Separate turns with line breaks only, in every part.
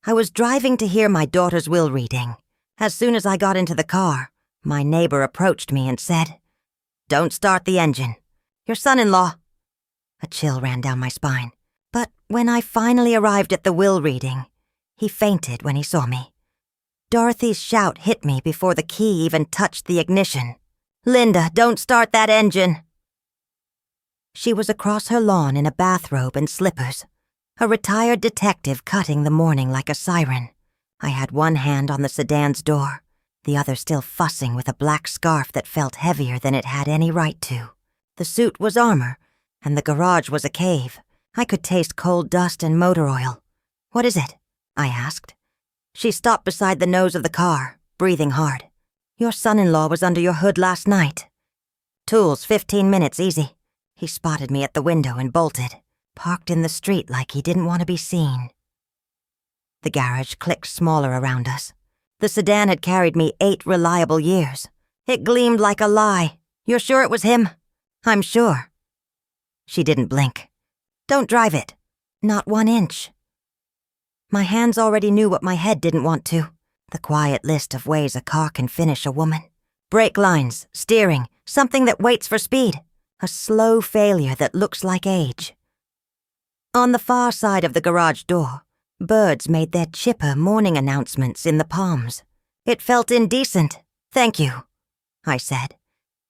I was driving to hear my daughter's will reading. As soon as I got into the car, my neighbor approached me and said, "Don't start the engine. Your son-in-law." A chill ran down my spine. But when I finally arrived at the will reading, he fainted when he saw me. Dorothy's shout hit me before the key even touched the ignition. "Linda, don't start that engine." She was across her lawn in a bathrobe and slippers, a retired detective cutting the morning like a siren. I had one hand on the sedan's door, the other still fussing with a black scarf that felt heavier than it had any right to. The suit was armor, and the garage was a cave. I could taste coal dust and motor oil. "What is it?" I asked. She stopped beside the nose of the car, breathing hard. "Your son-in-law was under your hood last night." "Tools, 15 minutes, easy." He spotted me at the window and bolted, parked in the street like he didn't want to be seen. The garage clicked smaller around us. The sedan had carried me 8 reliable years. It gleamed like a lie. "You're sure it was him?" "I'm sure." She didn't blink. "Don't drive it." "Not 1 inch." My hands already knew what my head didn't want to. The quiet list of ways a car can finish a woman. Brake lines, steering, something that waits for speed. A slow failure that looks like age. On the far side of the garage door, birds made their chipper morning announcements in the palms. It felt indecent. "Thank you," I said,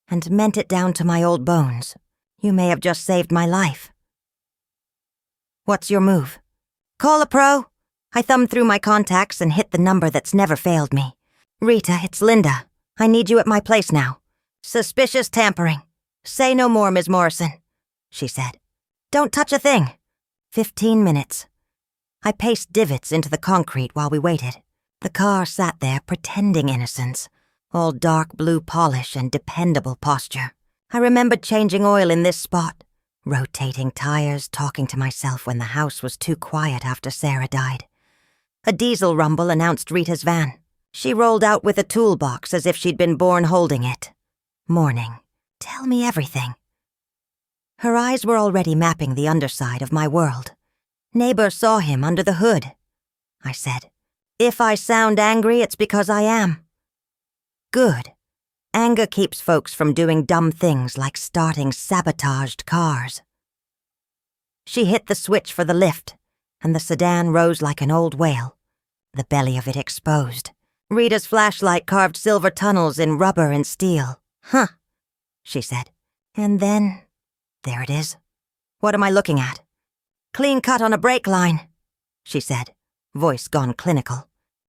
and meant it down to my old bones. "You may have just saved my life." "What's your move?" "Call a pro." I thumbed through my contacts and hit the number that's never failed me. "Rita, it's Linda. I need you at my place now. Suspicious tampering." "Say no more, Ms. Morrison," she said. "Don't touch a thing." 15 minutes. I paced divots into the concrete while we waited. The car sat there pretending innocence, all dark blue polish and dependable posture. I remembered changing oil in this spot, rotating tires, talking to myself when the house was too quiet after Sarah died. A diesel rumble announced Rita's van. She rolled out with a toolbox as if she'd been born holding it. Morning. Tell me everything. Her eyes were already mapping the underside of my world. "Neighbor saw him under the hood," I said. "If I sound angry, it's because I am." "Good. Anger keeps folks from doing dumb things like starting sabotaged cars." She hit the switch for the lift, and the sedan rose like an old whale, the belly of it exposed. Rita's flashlight carved silver tunnels in rubber and steel. "Huh," she said. "And then, there it is." "What am I looking at?" "Clean cut on a brake line," she said, voice gone clinical.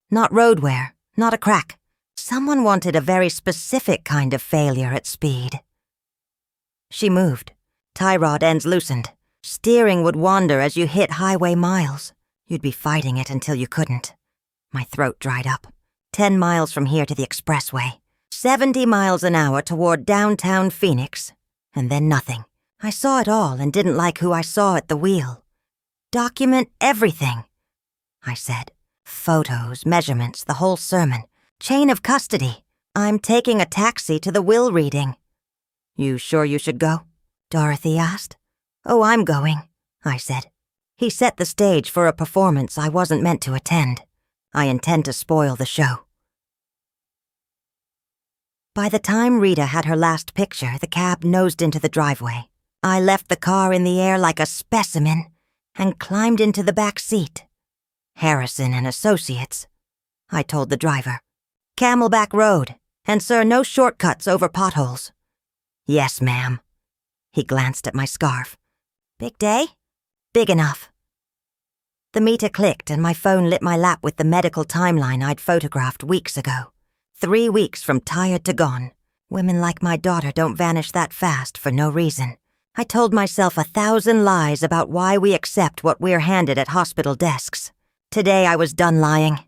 "Not road wear, not a crack. Someone wanted a very specific kind of failure at speed." She moved. Tie rod ends loosened. Steering would wander as you hit highway miles. You'd be fighting it until you couldn't. My throat dried up. 10 miles from here to the expressway. 70 miles an hour toward downtown Phoenix. And then nothing. I saw it all and didn't like who I saw at the wheel. "Document everything," I said. "Photos, measurements, the whole sermon. Chain of custody. I'm taking a taxi to the will reading." "You sure you should go?" Dorothy asked. "Oh, I'm going," I said. He set the stage for a performance I wasn't meant to attend. I intend to spoil the show. By the time Rita had her last picture, the cab nosed into the driveway. I left the car in the air like a specimen and climbed into the back seat. "Harrison and Associates," I told the driver. "Camelback Road, and sir, no shortcuts over potholes." "Yes, ma'am." He glanced at my scarf. "Big day?" "Big enough." The meter clicked and my phone lit my lap with the medical timeline I'd photographed weeks ago. 3 weeks from tired to gone. Women like my daughter don't vanish that fast for no reason. I told myself 1,000 lies about why we accept what we're handed at hospital desks. Today I was done lying.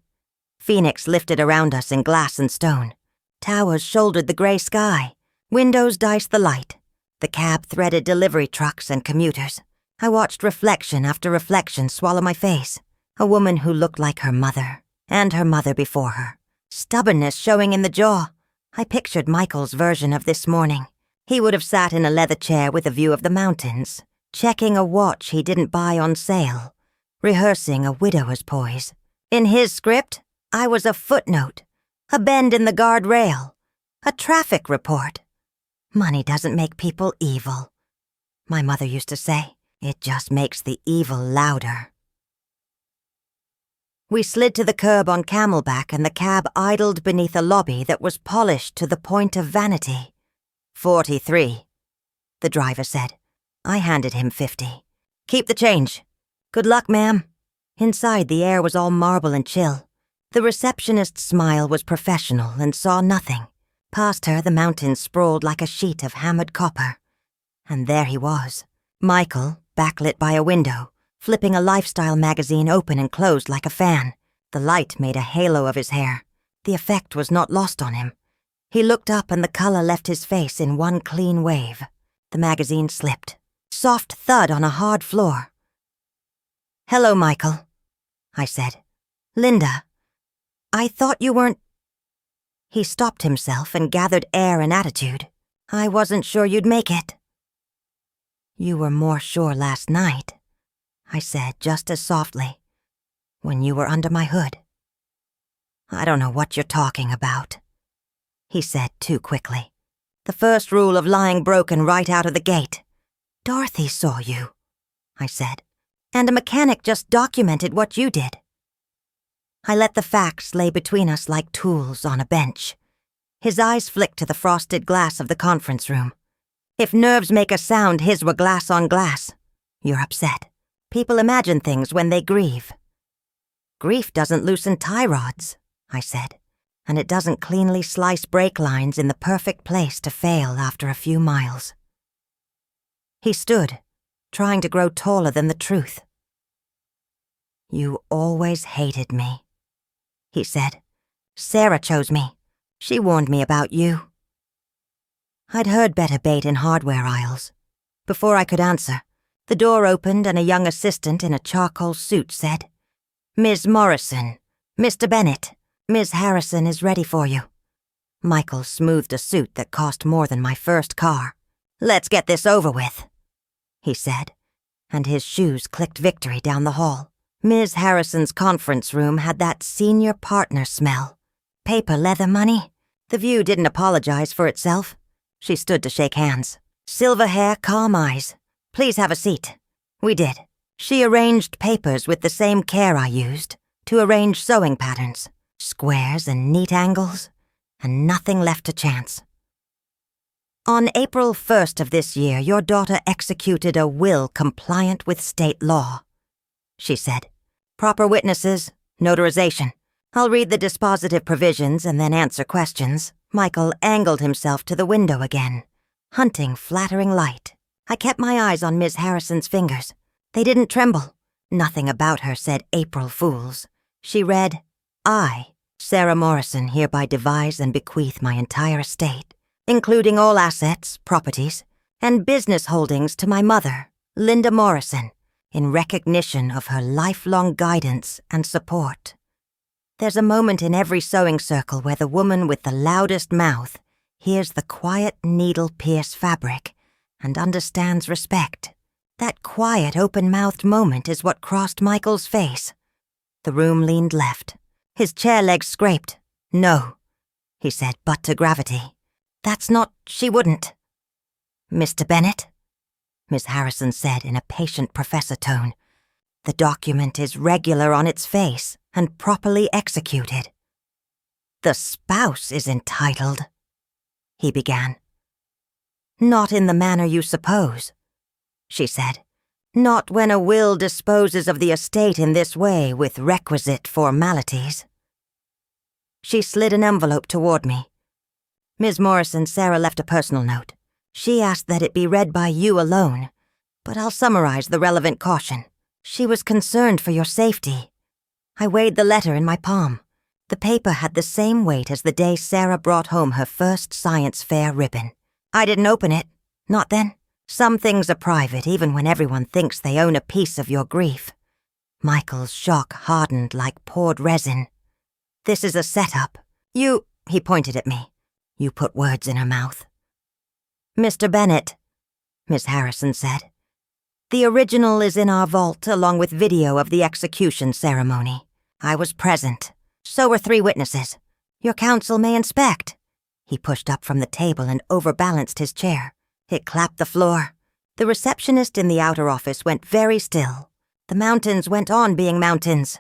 Phoenix lifted around us in glass and stone. Towers shouldered the gray sky. Windows diced the light. The cab threaded delivery trucks and commuters. I watched reflection after reflection swallow my face. A woman who looked like her mother, and her mother before her. Stubbornness showing in the jaw. I pictured Michael's version of this morning. He would have sat in a leather chair with a view of the mountains, checking a watch he didn't buy on sale, rehearsing a widower's poise. In his script, I was a footnote, a bend in the guardrail, a traffic report. Money doesn't make people evil. My mother used to say, it just makes the evil louder. We slid to the curb on Camelback and the cab idled beneath a lobby that was polished to the point of vanity. 43, the driver said. I handed him 50. Keep the change. Good luck, ma'am. Inside, the air was all marble and chill. The receptionist's smile was professional and saw nothing. Past her, the mountains sprawled like a sheet of hammered copper. And there he was, Michael, backlit by a window, flipping a lifestyle magazine open and closed like a fan. The light made a halo of his hair. The effect was not lost on him. He looked up and the color left his face in one clean wave. The magazine slipped. Soft thud on a hard floor. Hello, Michael, I said. Linda, I thought you weren't... He stopped himself and gathered air and attitude. I wasn't sure you'd make it. You were more sure last night, I said just as softly, when you were under my hood. I don't know what you're talking about, he said too quickly. The first rule of lying broken right out of the gate. Dorothy saw you, I said, and a mechanic just documented what you did. I let the facts lay between us like tools on a bench. His eyes flicked to the frosted glass of the conference room. If nerves make a sound, his were glass on glass. You're upset. People imagine things when they grieve. Grief doesn't loosen tie rods, I said, and it doesn't cleanly slice brake lines in the perfect place to fail after a few miles. He stood, trying to grow taller than the truth. You always hated me, he said. Sarah chose me. She warned me about you. I'd heard better bait in hardware aisles. Before I could answer, the door opened and a young assistant in a charcoal suit said, Ms. Morrison, Mr. Bennett, Ms. Harrison is ready for you. Michael smoothed a suit that cost more than my first car. Let's get this over with, he said, and his shoes clicked victory down the hall. Ms. Harrison's conference room had that senior partner smell. Paper leather money. The view didn't apologize for itself. She stood to shake hands. Silver hair, calm eyes. Please have a seat. We did. She arranged papers with the same care I used to arrange sewing patterns, squares and neat angles, and nothing left to chance. On April 1st of this year, your daughter executed a will compliant with state law, she said. Proper witnesses, notarization. I'll read the dispositive provisions and then answer questions. Michael angled himself to the window again, hunting flattering light. I kept my eyes on Ms. Harrison's fingers. They didn't tremble. Nothing about her said April Fools. She read, I, Sarah Morrison, hereby devise and bequeath my entire estate, including all assets, properties, and business holdings to my mother, Linda Morrison, in recognition of her lifelong guidance and support. There's a moment in every sewing circle where the woman with the loudest mouth hears the quiet needle pierce fabric and understands respect. That quiet, open-mouthed moment is what crossed Michael's face. The room leaned left. His chair legs scraped. No, he said, but to gravity. That's not... she wouldn't. Mr. Bennett, Miss Harrison said in a patient professor tone. The document is regular on its face and properly executed. The spouse is entitled, he began. Not in the manner you suppose, she said. Not when a will disposes of the estate in this way with requisite formalities. She slid an envelope toward me. Ms. Morrison, Sarah left a personal note. She asked that it be read by you alone, but I'll summarize the relevant caution. She was concerned for your safety. I weighed the letter in my palm. The paper had the same weight as the day Sarah brought home her first science fair ribbon. I didn't open it. Not then. Some things are private even when everyone thinks they own a piece of your grief. Michael's shock hardened like poured resin. This is a setup. You, he pointed at me. You put words in her mouth. Mr. Bennett, Miss Harrison said. The original is in our vault along with video of the execution ceremony. I was present. So were 3 witnesses. Your counsel may inspect." He pushed up from the table and overbalanced his chair. It clapped the floor. The receptionist in the outer office went very still. The mountains went on being mountains.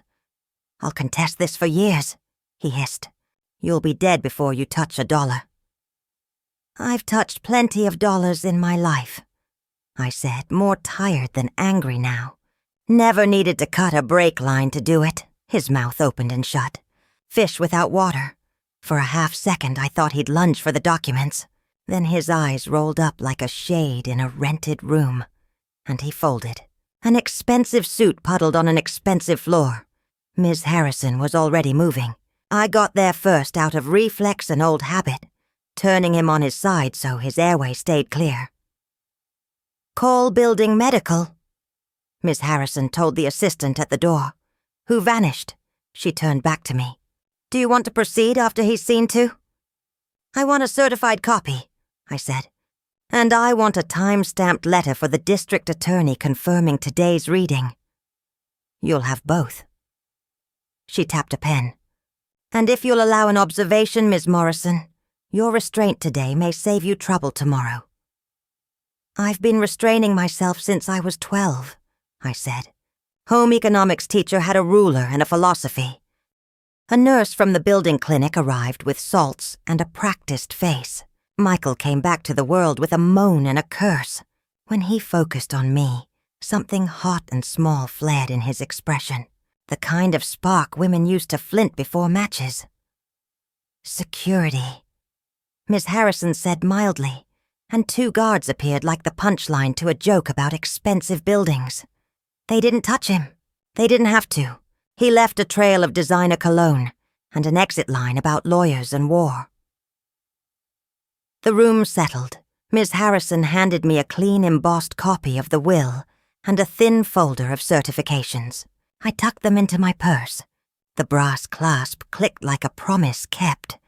"I'll contest this for years," he hissed. "You'll be dead before you touch a dollar." "I've touched plenty of dollars in my life," I said, more tired than angry now. "Never needed to cut a brake line to do it." His mouth opened and shut. Fish without water. For a half-second I thought he'd lunge for the documents. Then his eyes rolled up like a shade in a rented room, and he folded. An expensive suit puddled on an expensive floor. Ms. Harrison was already moving. I got there first out of reflex and old habit, turning him on his side so his airway stayed clear. "Call Building Medical," Ms. Harrison told the assistant at the door, who vanished. She turned back to me. "Do you want to proceed after he's seen to?" "I want a certified copy," I said. "And I want a time-stamped letter for the district attorney confirming today's reading." "You'll have both." She tapped a pen. "And if you'll allow an observation, Ms. Morrison, your restraint today may save you trouble tomorrow." "I've been restraining myself since I was 12, I said. "Home economics teacher had a ruler and a philosophy." A nurse from the building clinic arrived with salts and a practiced face. Michael came back to the world with a moan and a curse. When he focused on me, something hot and small flared in his expression, the kind of spark women used to flint before matches. "Security," Miss Harrison said mildly, and 2 guards appeared like the punchline to a joke about expensive buildings. They didn't touch him. They didn't have to. He left a trail of designer cologne and an exit line about lawyers and war. The room settled. Ms. Harrison handed me a clean embossed copy of the will and a thin folder of certifications. I tucked them into my purse. The brass clasp clicked like a promise kept.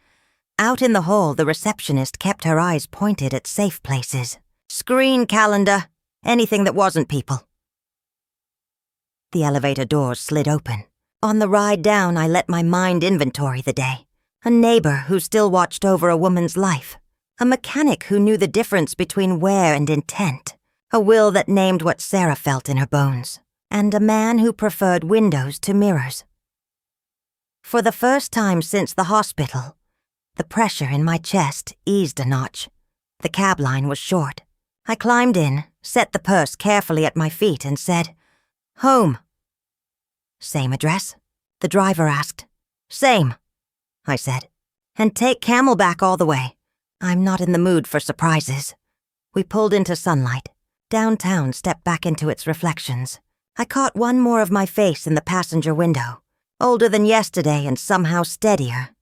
Out in the hall, the receptionist kept her eyes pointed at safe places. "Screen calendar. Anything that wasn't people." The elevator doors slid open. On the ride down, I let my mind inventory the day. A neighbor who still watched over a woman's life. A mechanic who knew the difference between wear and intent. A will that named what Sarah felt in her bones. And a man who preferred windows to mirrors. For the first time since the hospital, the pressure in my chest eased a notch. The cab line was short. I climbed in, set the purse carefully at my feet, and said, "Home." "Same address?" the driver asked. "Same," I said. "And take Camelback all the way. I'm not in the mood for surprises." We pulled into sunlight. Downtown stepped back into its reflections. I caught one more of my face in the passenger window. Older than yesterday and somehow steadier.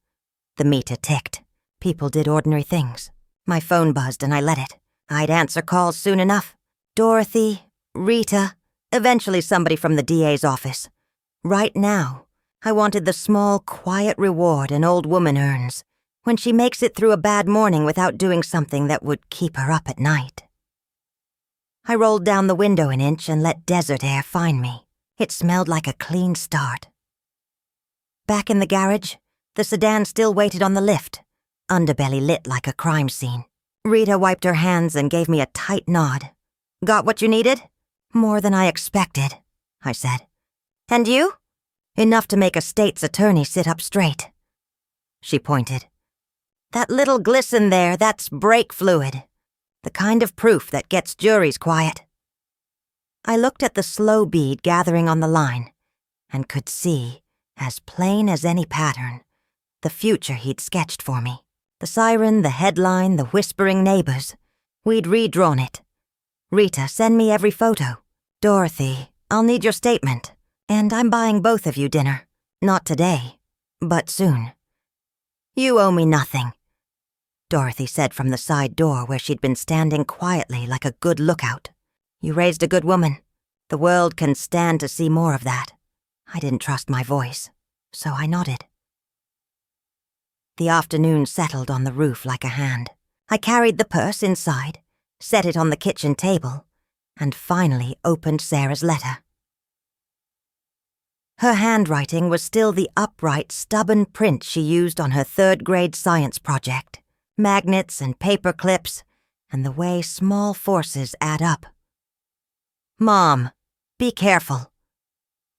The meter ticked. People did ordinary things. My phone buzzed and I let it. I'd answer calls soon enough. Dorothy, Rita, eventually somebody from the DA's office. Right now, I wanted the small, quiet reward an old woman earns when she makes it through a bad morning without doing something that would keep her up at night. I rolled down the window an inch and let desert air find me. It smelled like a clean start. Back in the garage, the sedan still waited on the lift, underbelly lit like a crime scene. Rita wiped her hands and gave me a tight nod. "Got what you needed?" "More than I expected," I said. "And you?" "Enough to make a state's attorney sit up straight." She pointed. "That little glisten there, that's brake fluid. The kind of proof that gets juries quiet." I looked at the slow bead gathering on the line and could see, as plain as any pattern, the future he'd sketched for me. The siren, the headline, the whispering neighbors. We'd redrawn it. "Rita, send me every photo." "Dorothy, I'll need your statement. And I'm buying both of you dinner. Not today, but soon." "You owe me nothing," Dorothy said from the side door where she'd been standing quietly like a good lookout. "You raised a good woman. The world can stand to see more of that." I didn't trust my voice, so I nodded. The afternoon settled on the roof like a hand. I carried the purse inside, set it on the kitchen table, and finally opened Sarah's letter. Her handwriting was still the upright, stubborn print she used on her third-grade science project. Magnets and paper clips, and the way small forces add up. "Mom, be careful,"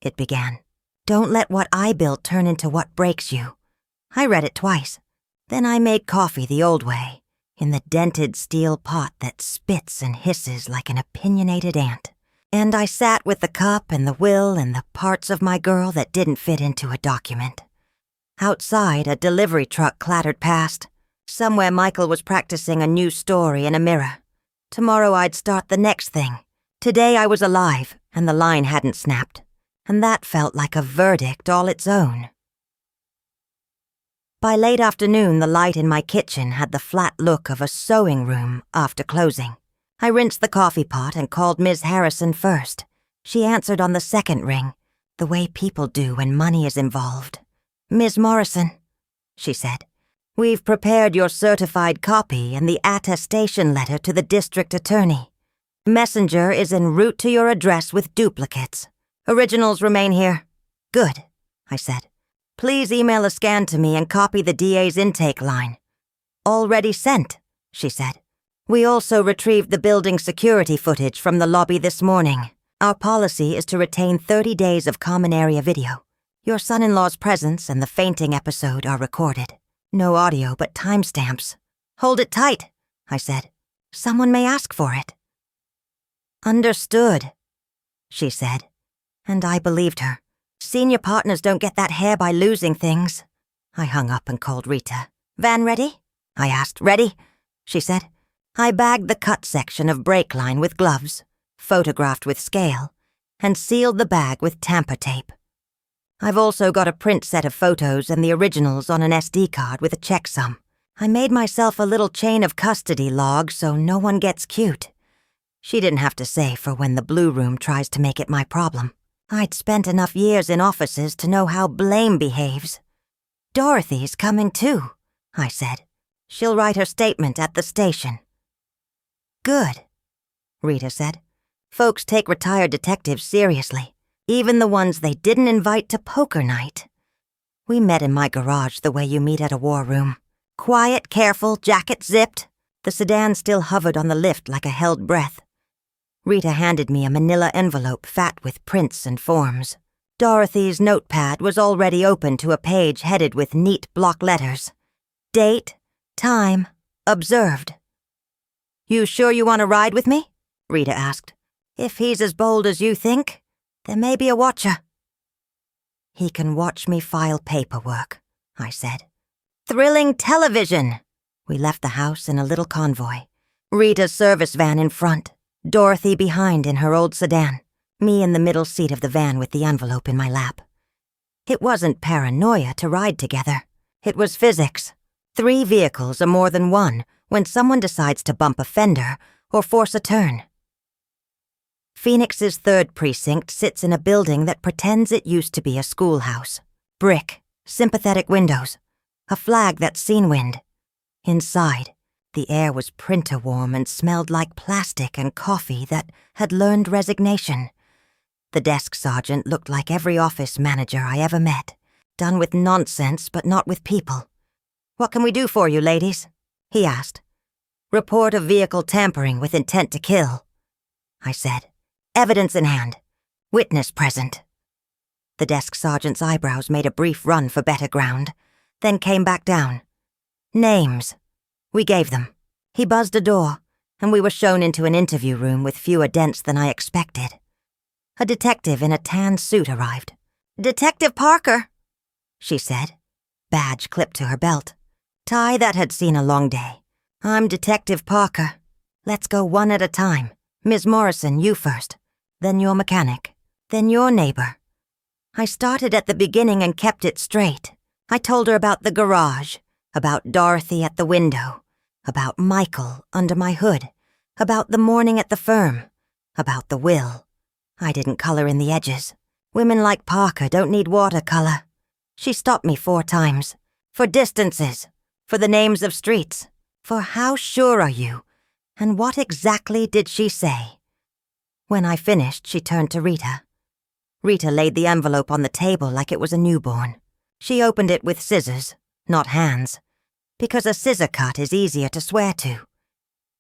it began. "Don't let what I built turn into what breaks you." I read it twice. Then I made coffee the old way, in the dented steel pot that spits and hisses like an opinionated ant. And I sat with the cup and the will and the parts of my girl that didn't fit into a document. Outside, a delivery truck clattered past. Somewhere Michael was practicing a new story in a mirror. Tomorrow I'd start the next thing. Today I was alive, and the line hadn't snapped. And that felt like a verdict all its own. By late afternoon, the light in my kitchen had the flat look of a sewing room after closing. I rinsed the coffee pot and called Ms. Harrison first. She answered on the second ring, the way people do when money is involved. "Ms. Morrison," she said, "we've prepared your certified copy and the attestation letter to the district attorney. Messenger is en route to your address with duplicates. Originals remain here." "Good," I said. "Please email a scan to me and copy the DA's intake line." "Already sent," she said. "We also retrieved the building security footage from the lobby this morning. Our policy is to retain 30 days of common area video. Your son-in-law's presence and the fainting episode are recorded. No audio, but timestamps." "Hold it tight," I said. "Someone may ask for it." "Understood," she said, and I believed her. Senior partners don't get that hair by losing things. I hung up and called Rita. "Van ready?" I asked. "Ready," she said. I bagged the cut section of brake line with gloves, photographed with scale, and sealed the bag with tamper tape. I've also got a print set of photos and the originals on an SD card with a checksum. I made myself a little chain of custody log so no one gets cute. She didn't have to say for when the blue room tries to make it my problem. I'd spent enough years in offices to know how blame behaves. "Dorothy's coming too," I said. "She'll write her statement at the station." "Good," Rita said. "Folks take retired detectives seriously, even the ones they didn't invite to poker night. We met in my garage the way you meet at a war room. Quiet, careful, jacket zipped. The sedan still hovered on the lift like a held breath. Rita handed me a manila envelope fat with prints and forms. Dorothy's notepad was already open to a page headed with neat block letters. Date, time, observed. "You sure you want to ride with me?" Rita asked. "If he's as bold as you think, there may be a watcher." "He can watch me file paperwork," I said. Thrilling television! We left the house in a little convoy. Rita's service van in front, Dorothy behind in her old sedan, me in the middle seat of the van with the envelope in my lap. It wasn't paranoia to ride together. It was physics. 3 vehicles are more than one when someone decides to bump a fender or force a turn. Phoenix's 3rd precinct sits in a building that pretends it used to be a schoolhouse. Brick, sympathetic windows, a flag that's seen wind. Inside, the air was printer warm and smelled like plastic and coffee that had learned resignation. The desk sergeant looked like every office manager I ever met, done with nonsense but not with people. "What can we do for you, ladies?" he asked. "Report of vehicle tampering with intent to kill," I said. "Evidence in hand. Witness present." The desk sergeant's eyebrows made a brief run for better ground, then came back down. "Names." We gave them. He buzzed a door, and we were shown into an interview room with fewer dents than I expected. A detective in a tan suit arrived. "Detective Parker," she said, badge clipped to her belt. Tie that had seen a long day. "I'm Detective Parker. Let's go one at a time. Ms. Morrison, you first. Then your mechanic. Then your neighbor." I started at the beginning and kept it straight. I told her about the garage, about Dorothy at the window, about Michael under my hood, about the morning at the firm, about the will. I didn't color in the edges. Women like Parker don't need watercolor. She stopped me 4 times. For distances, for the names of streets, for how sure are you, and what exactly did she say? When I finished, she turned to Rita. Rita laid the envelope on the table like it was a newborn. She opened it with scissors, not hands, because a scissor cut is easier to swear to.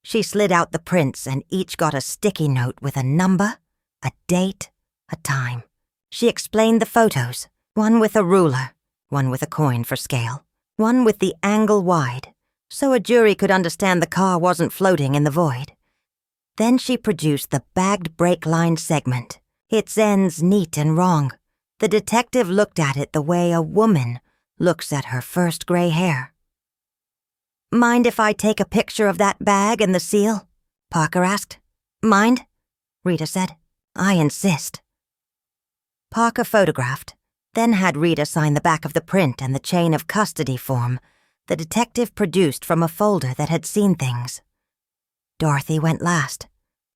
She slid out the prints and each got a sticky note with a number, a date, a time. She explained the photos, one with a ruler, one with a coin for scale, one with the angle wide, so a jury could understand the car wasn't floating in the void. Then she produced the bagged brake line segment, its ends neat and wrong. The detective looked at it the way a woman looks at her first gray hair. "Mind if I take a picture of that bag and the seal?" Parker asked. "Mind?" Rita said. "I insist." Parker photographed, then had Rita sign the back of the print and the chain of custody form the detective produced from a folder that had seen things. Dorothy went last.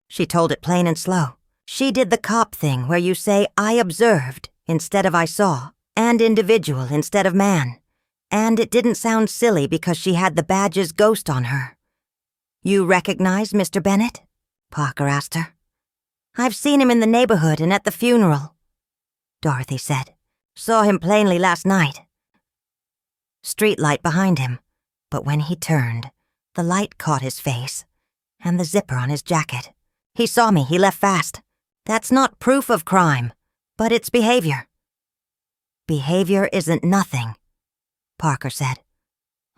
She told it plain and slow. She did the cop thing where you say "I observed" instead of "I saw," and individual instead of man. And it didn't sound silly because she had the badge's ghost on her. "You recognize Mr. Bennett?" Parker asked her. "I've seen him in the neighborhood and at the funeral," Dorothy said. "Saw him plainly last night." Streetlight behind him, but when he turned, the light caught his face and the zipper on his jacket. "He saw me, he left fast. That's not proof of crime, but it's behavior." "Behavior isn't nothing," Parker said.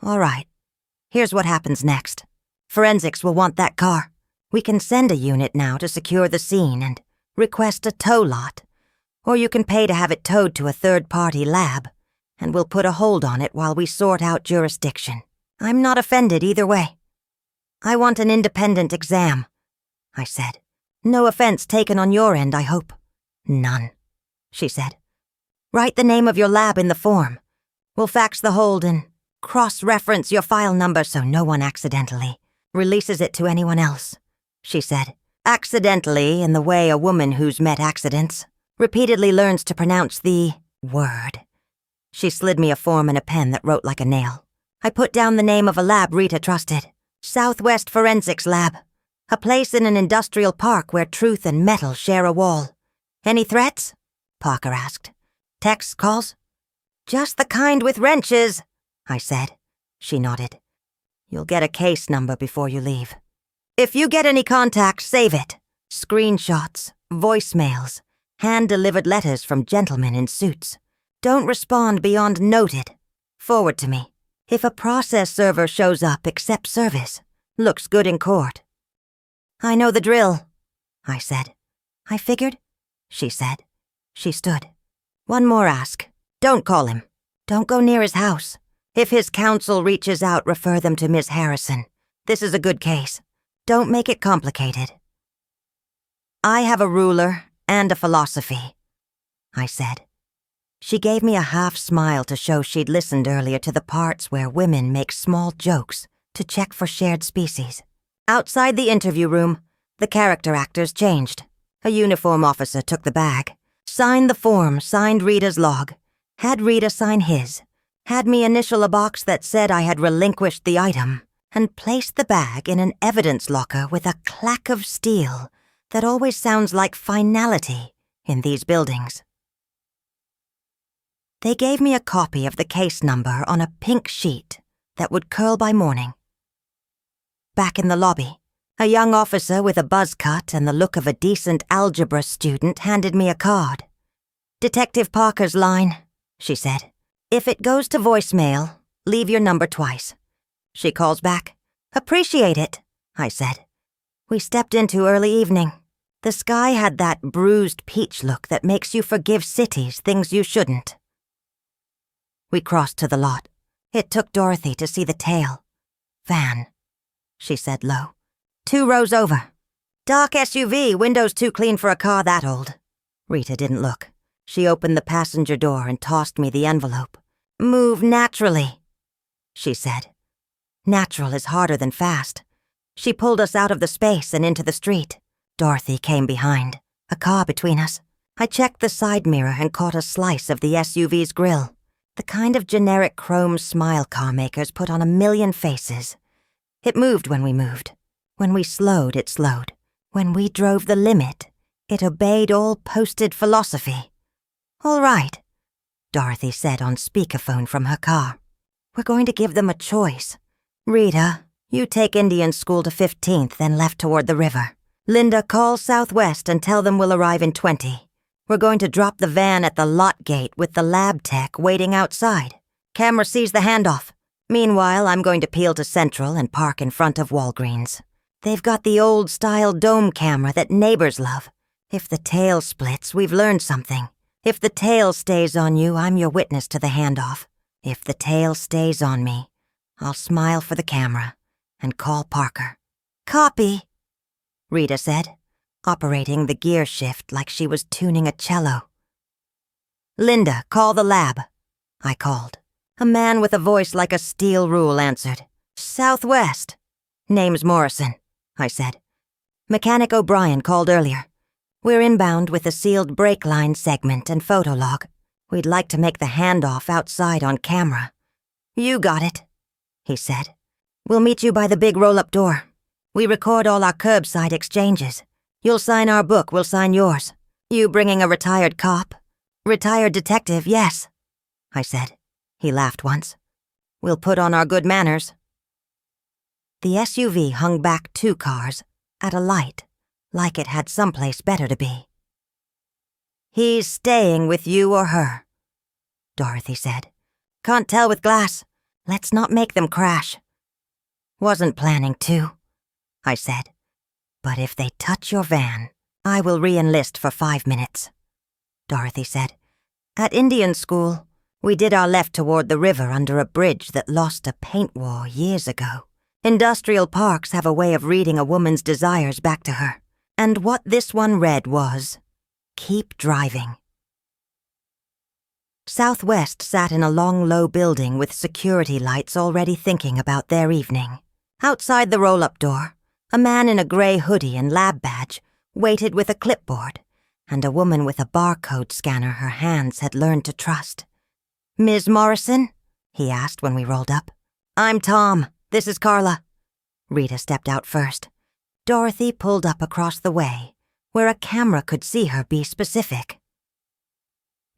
"All right, here's what happens next. Forensics will want that car. We can send a unit now to secure the scene and request a tow lot, or you can pay to have it towed to a third-party lab, and we'll put a hold on it while we sort out jurisdiction. I'm not offended either way. I want an independent exam," I said. "No offense taken on your end, I hope." "None," she said. "Write the name of your lab in the form. We'll fax the hold and cross-reference your file number so no one accidentally releases it to anyone else," she said. "Accidentally in the way a woman who's met accidents repeatedly learns to pronounce the word." She slid me a form and a pen that wrote like a nail. I put down the name of a lab Rita trusted. Southwest Forensics Lab. A place in an industrial park where truth and metal share a wall. "Any threats?" Parker asked. "Texts, calls?" "Just the kind with wrenches," I said. She nodded. "You'll get a case number before you leave. If you get any contact, save it. Screenshots, voicemails, hand-delivered letters from gentlemen in suits. Don't respond beyond noted. Forward to me. If a process server shows up, accept service. Looks good in court." "I know the drill," I said. "I figured," she said. She stood. "One more ask. Don't call him. Don't go near his house. If his counsel reaches out, refer them to Miss Harrison. This is a good case. Don't make it complicated." "I have a ruler and a philosophy," I said. She gave me a half smile to show she'd listened earlier to the parts where women make small jokes to check for shared species. Outside the interview room, the character actors changed. A uniform officer took the bag, signed the form, signed Rita's log, had Rita sign his, had me initial a box that said I had relinquished the item, and placed the bag in an evidence locker with a clack of steel that always sounds like finality in these buildings. They gave me a copy of the case number on a pink sheet that would curl by morning. Back in the lobby, a young officer with a buzz cut and the look of a decent algebra student handed me a card. "Detective Parker's line," she said. "If it goes to voicemail, leave your number twice." She calls back. "Appreciate it," I said. We stepped into early evening. The sky had that bruised peach look that makes you forgive cities things you shouldn't. We crossed to the lot. It took Dorothy to see the tail. "Van," she said low. "2 rows over. Dark SUV, windows too clean for a car that old." Rita didn't look. She opened the passenger door and tossed me the envelope. "Move naturally," she said. Natural is harder than fast. She pulled us out of the space and into the street. Dorothy came behind, a car between us. I checked the side mirror and caught a slice of the SUV's grille. The kind of generic chrome smile car makers put on a million faces. It moved when we moved. When we slowed, it slowed. When we drove the limit, it obeyed all posted philosophy. "All right," Dorothy said on speakerphone from her car. "We're going to give them a choice. Rita, you take Indian School to 15th, then left toward the river. Linda, call Southwest and tell them we'll arrive in 20. We're going to drop the van at the lot gate with the lab tech waiting outside. Camera sees the handoff. Meanwhile, I'm going to peel to Central and park in front of Walgreens. They've got the old-style dome camera that neighbors love. If the tail splits, we've learned something. If the tail stays on you, I'm your witness to the handoff. If the tail stays on me, I'll smile for the camera and call Parker." "Copy," Rita said, operating the gear shift like she was tuning a cello. "Linda, call the lab," I called. A man with a voice like a steel rule answered. "Southwest." "Name's Morrison," I said. "Mechanic O'Brien called earlier. We're inbound with a sealed brake line segment and photo log. We'd like to make the handoff outside on camera." "You got it," he said. "We'll meet you by the big roll-up door. We record all our curbside exchanges. You'll sign our book, we'll sign yours. You bringing a retired cop?" "Retired detective, yes," I said. He laughed once. "We'll put on our good manners." The SUV hung back 2 cars, at a light, like it had someplace better to be. "He's staying with you or her," Dorothy said. "Can't tell with glass. Let's not make them crash." "Wasn't planning to," I said. "But if they touch your van, I will re-enlist for 5 minutes." Dorothy said, "At Indian School, we did our left toward the river under a bridge that lost a paint war years ago. Industrial parks have a way of reading a woman's desires back to her. And what this one read was, 'Keep driving.'" Southwest sat in a long, low building with security lights already thinking about their evening. Outside the roll-up door, a man in a gray hoodie and lab badge waited with a clipboard, and a woman with a barcode scanner her hands had learned to trust. "Ms. Morrison?" he asked when we rolled up. "I'm Tom. This is Carla." Rita stepped out first. Dorothy pulled up across the way, where a camera could see her be specific.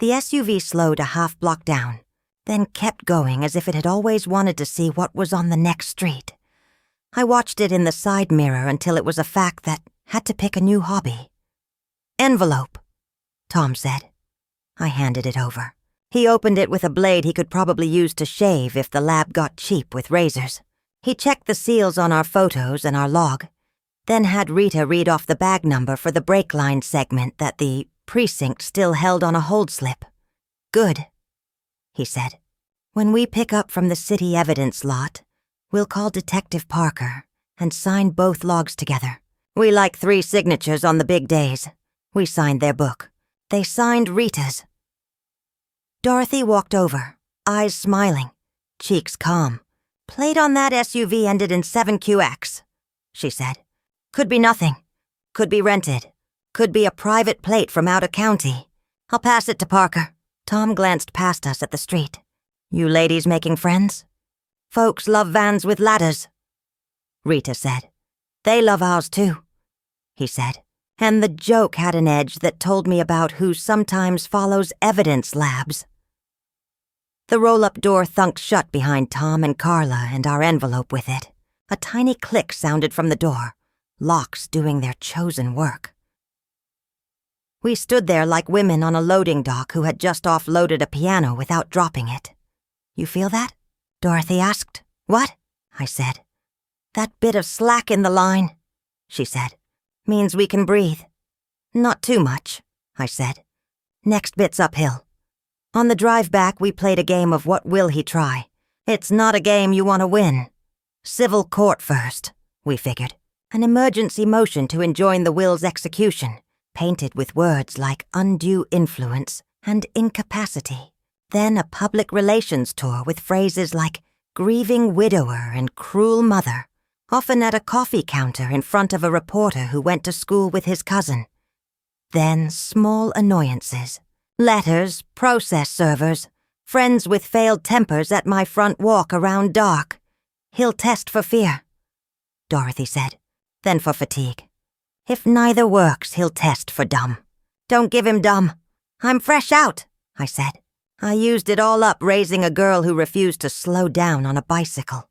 The SUV slowed a half-block down, then kept going as if it had always wanted to see what was on the next street. I watched it in the side mirror until it was a fact that had to pick a new hobby. "Envelope," Tom said. I handed it over. He opened it with a blade he could probably use to shave if the lab got cheap with razors. He checked the seals on our photos and our log, then had Rita read off the bag number for the brake line segment that the precinct still held on a hold slip. "Good," he said. "When we pick up from the city evidence lot, we'll call Detective Parker and sign both logs together. We like 3 signatures on the big days." We signed their book. They signed Rita's. Dorothy walked over, eyes smiling, cheeks calm. "Plate on that SUV ended in 7QX, she said. "Could be nothing. Could be rented. Could be a private plate from out of county. I'll pass it to Parker." Tom glanced past us at the street. "You ladies making friends?" "Folks love vans with ladders," Rita said. "They love ours too," he said. And the joke had an edge that told me about who sometimes follows evidence labs. The roll-up door thunked shut behind Tom and Carla and our envelope with it. A tiny click sounded from the door, locks doing their chosen work. We stood there like women on a loading dock who had just offloaded a piano without dropping it. "You feel that?" Dorothy asked. "What?" I said. "That bit of slack in the line," she said. "Means we can breathe." "Not too much," I said. "Next bit's uphill." On the drive back, we played a game of What Will He Try? It's not a game you want to win. Civil court first, we figured. An emergency motion to enjoin the will's execution, painted with words like undue influence and incapacity. Then a public relations tour with phrases like grieving widower and cruel mother, often at a coffee counter in front of a reporter who went to school with his cousin. Then small annoyances. Letters, process servers, friends with failed tempers at my front walk around dark. He'll test for fear, Dorothy said, then for fatigue. If neither works, he'll test for dumb. Don't give him dumb. I'm fresh out, I said. I used it all up raising a girl who refused to slow down on a bicycle.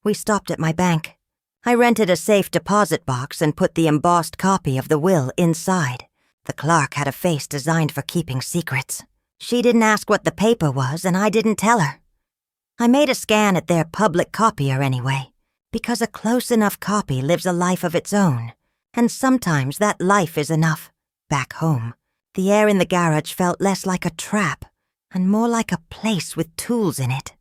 We stopped at my bank. I rented a safe deposit box and put the embossed copy of the will inside. The clerk had a face designed for keeping secrets. She didn't ask what the paper was, and I didn't tell her. I made a scan at their public copier anyway, because a close enough copy lives a life of its own, and sometimes that life is enough. Back home, the air in the garage felt less like a trap and more like a place with tools in it.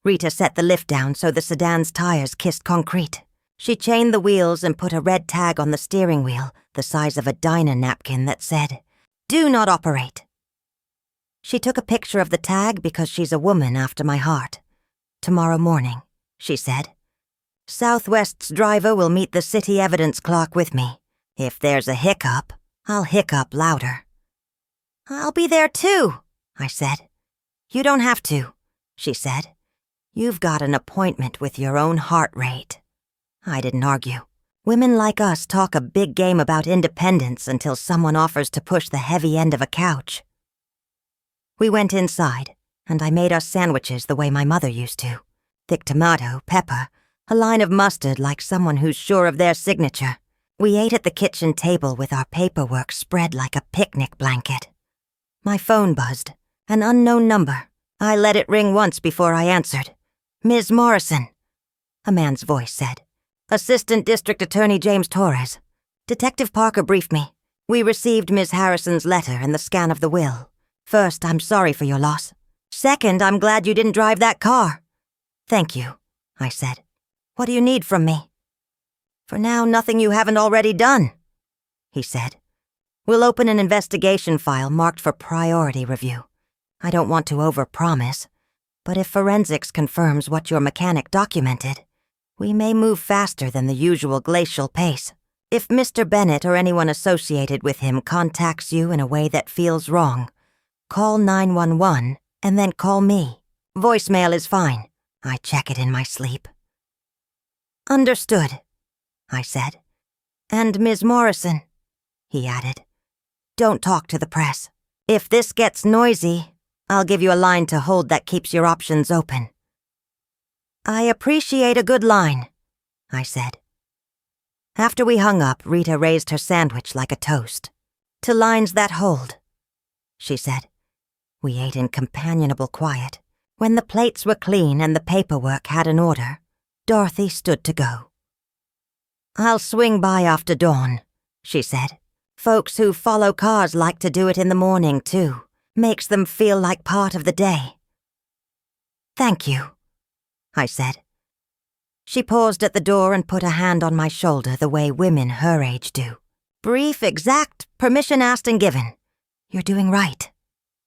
Rita set the lift down so the sedan's tires kissed concrete. She chained the wheels and put a red tag on the steering wheel, the size of a diner napkin, that said, "Do not operate." She took a picture of the tag because she's a woman after my heart. "Tomorrow morning," she said. "Southwest's driver will meet the city evidence clerk with me. If there's a hiccup, I'll hiccup louder." "I'll be there too," I said. "You don't have to," she said. "You've got an appointment with your own heart rate." I didn't argue. Women like us talk a big game about independence until someone offers to push the heavy end of a couch. We went inside, and I made us sandwiches the way my mother used to. Thick tomato, pepper, a line of mustard like someone who's sure of their signature. We ate at the kitchen table with our paperwork spread like a picnic blanket. My phone buzzed. An unknown number. I let it ring once before I answered. "Ms. Morrison," a man's voice said. "Assistant District Attorney James Torres. Detective Parker briefed me. We received Ms. Harrison's letter and the scan of the will. First, I'm sorry for your loss. Second, I'm glad you didn't drive that car." "Thank you," I said. "What do you need from me?" "For now, nothing you haven't already done," he said. "We'll open an investigation file marked for priority review. I don't want to overpromise, but if forensics confirms what your mechanic documented, we may move faster than the usual glacial pace. If Mr. Bennett or anyone associated with him contacts you in a way that feels wrong, call 911 and then call me. Voicemail is fine. I check it in my sleep." "Understood," I said. "And Ms. Morrison," he added, "don't talk to the press. If this gets noisy, I'll give you a line to hold that keeps your options open." "I appreciate a good line," I said. After we hung up, Rita raised her sandwich like a toast. "To lines that hold," she said. We ate in companionable quiet. When the plates were clean and the paperwork had an order, Dorothy stood to go. "I'll swing by after dawn," she said. "Folks who follow cars like to do it in the morning, too. Makes them feel like part of the day." "Thank you," I said. She paused at the door and put a hand on my shoulder the way women her age do. "Brief, exact, permission asked and given. You're doing right,"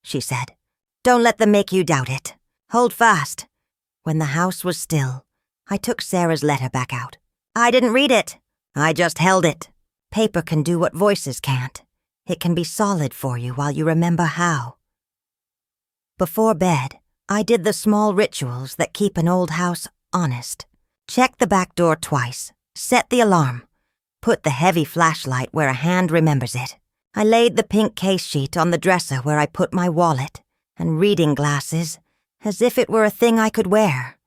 she said. "Don't let them make you doubt it. Hold fast." When the house was still, I took Sarah's letter back out. "I didn't read it. I just held it. Paper can do what voices can't. It can be solid for you while you remember how." Before bed, I did the small rituals that keep an old house honest. Check the back door twice. Set the alarm. Put the heavy flashlight where a hand remembers it. I laid the pink case sheet on the dresser where I put my wallet and reading glasses, as if it were a thing I could wear.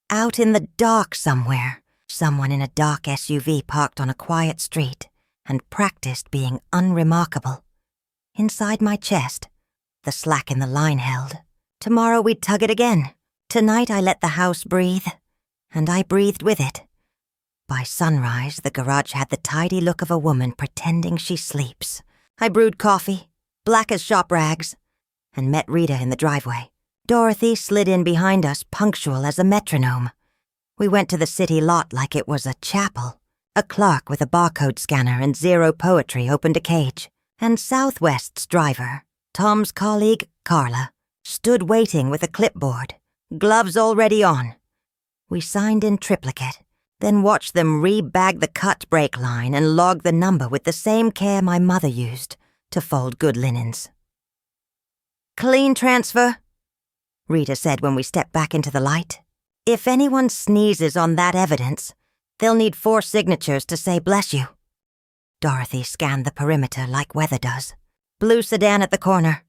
Out in the dark somewhere, someone in a dark SUV parked on a quiet street and practiced being unremarkable. Inside my chest, the slack in the line held. Tomorrow we'd tug it again. Tonight I let the house breathe, and I breathed with it. By sunrise, the garage had the tidy look of a woman pretending she sleeps. I brewed coffee, black as shop rags, and met Rita in the driveway. Dorothy slid in behind us, punctual as a metronome. We went to the city lot like it was a chapel. A clerk with a barcode scanner and zero poetry opened a cage, and Southwest's driver, Tom's colleague, Carla, stood waiting with a clipboard, gloves already on. We signed in triplicate, then watched them re-bag the cut brake line and log the number with the same care my mother used to fold good linens. "Clean transfer," Rita said when we stepped back into the light. "If anyone sneezes on that evidence, they'll need 4 signatures to say bless you." Dorothy scanned the perimeter like weather does. Blue sedan at the corner,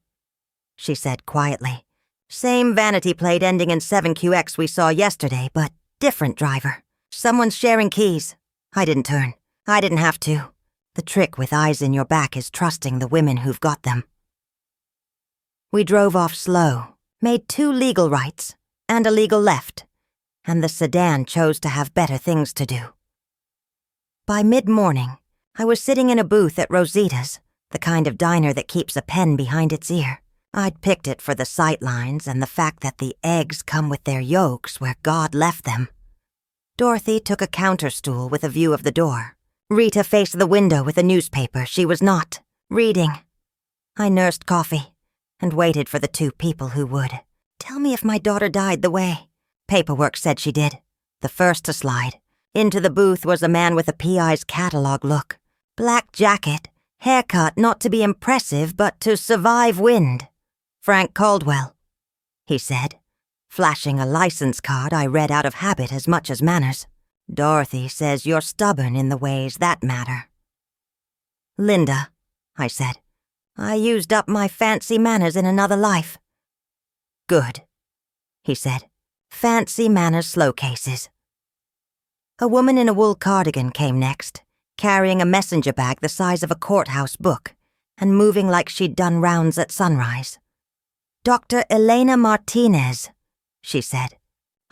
she said quietly. Same vanity plate ending in 7QX we saw yesterday, but different driver. Someone's sharing keys. I didn't turn. I didn't have to. The trick with eyes in your back is trusting the women who've got them. We drove off slow, made 2 legal rights and a legal left, and the sedan chose to have better things to do. By mid-morning, I was sitting in a booth at Rosita's, the kind of diner that keeps a pen behind its ear. I'd picked it for the sightlines and the fact that the eggs come with their yolks where God left them. Dorothy took a counter stool with a view of the door. Rita faced the window with a newspaper. She was not reading. I nursed coffee and waited for the 2 people who would. Tell me if my daughter died the way. Paperwork said she did. The first to slide. Into the booth was a man with a PI's catalog look. Black jacket, haircut not to be impressive but to survive wind. Frank Caldwell, he said, flashing a license card I read out of habit as much as manners. Dorothy says you're stubborn in the ways that matter. Linda, I said. I used up my fancy manners in another life. Good, he said. Fancy manners slow cases. A woman in a wool cardigan came next, carrying a messenger bag the size of a courthouse book, and moving like she'd done rounds at sunrise. Dr. Elena Martinez, she said.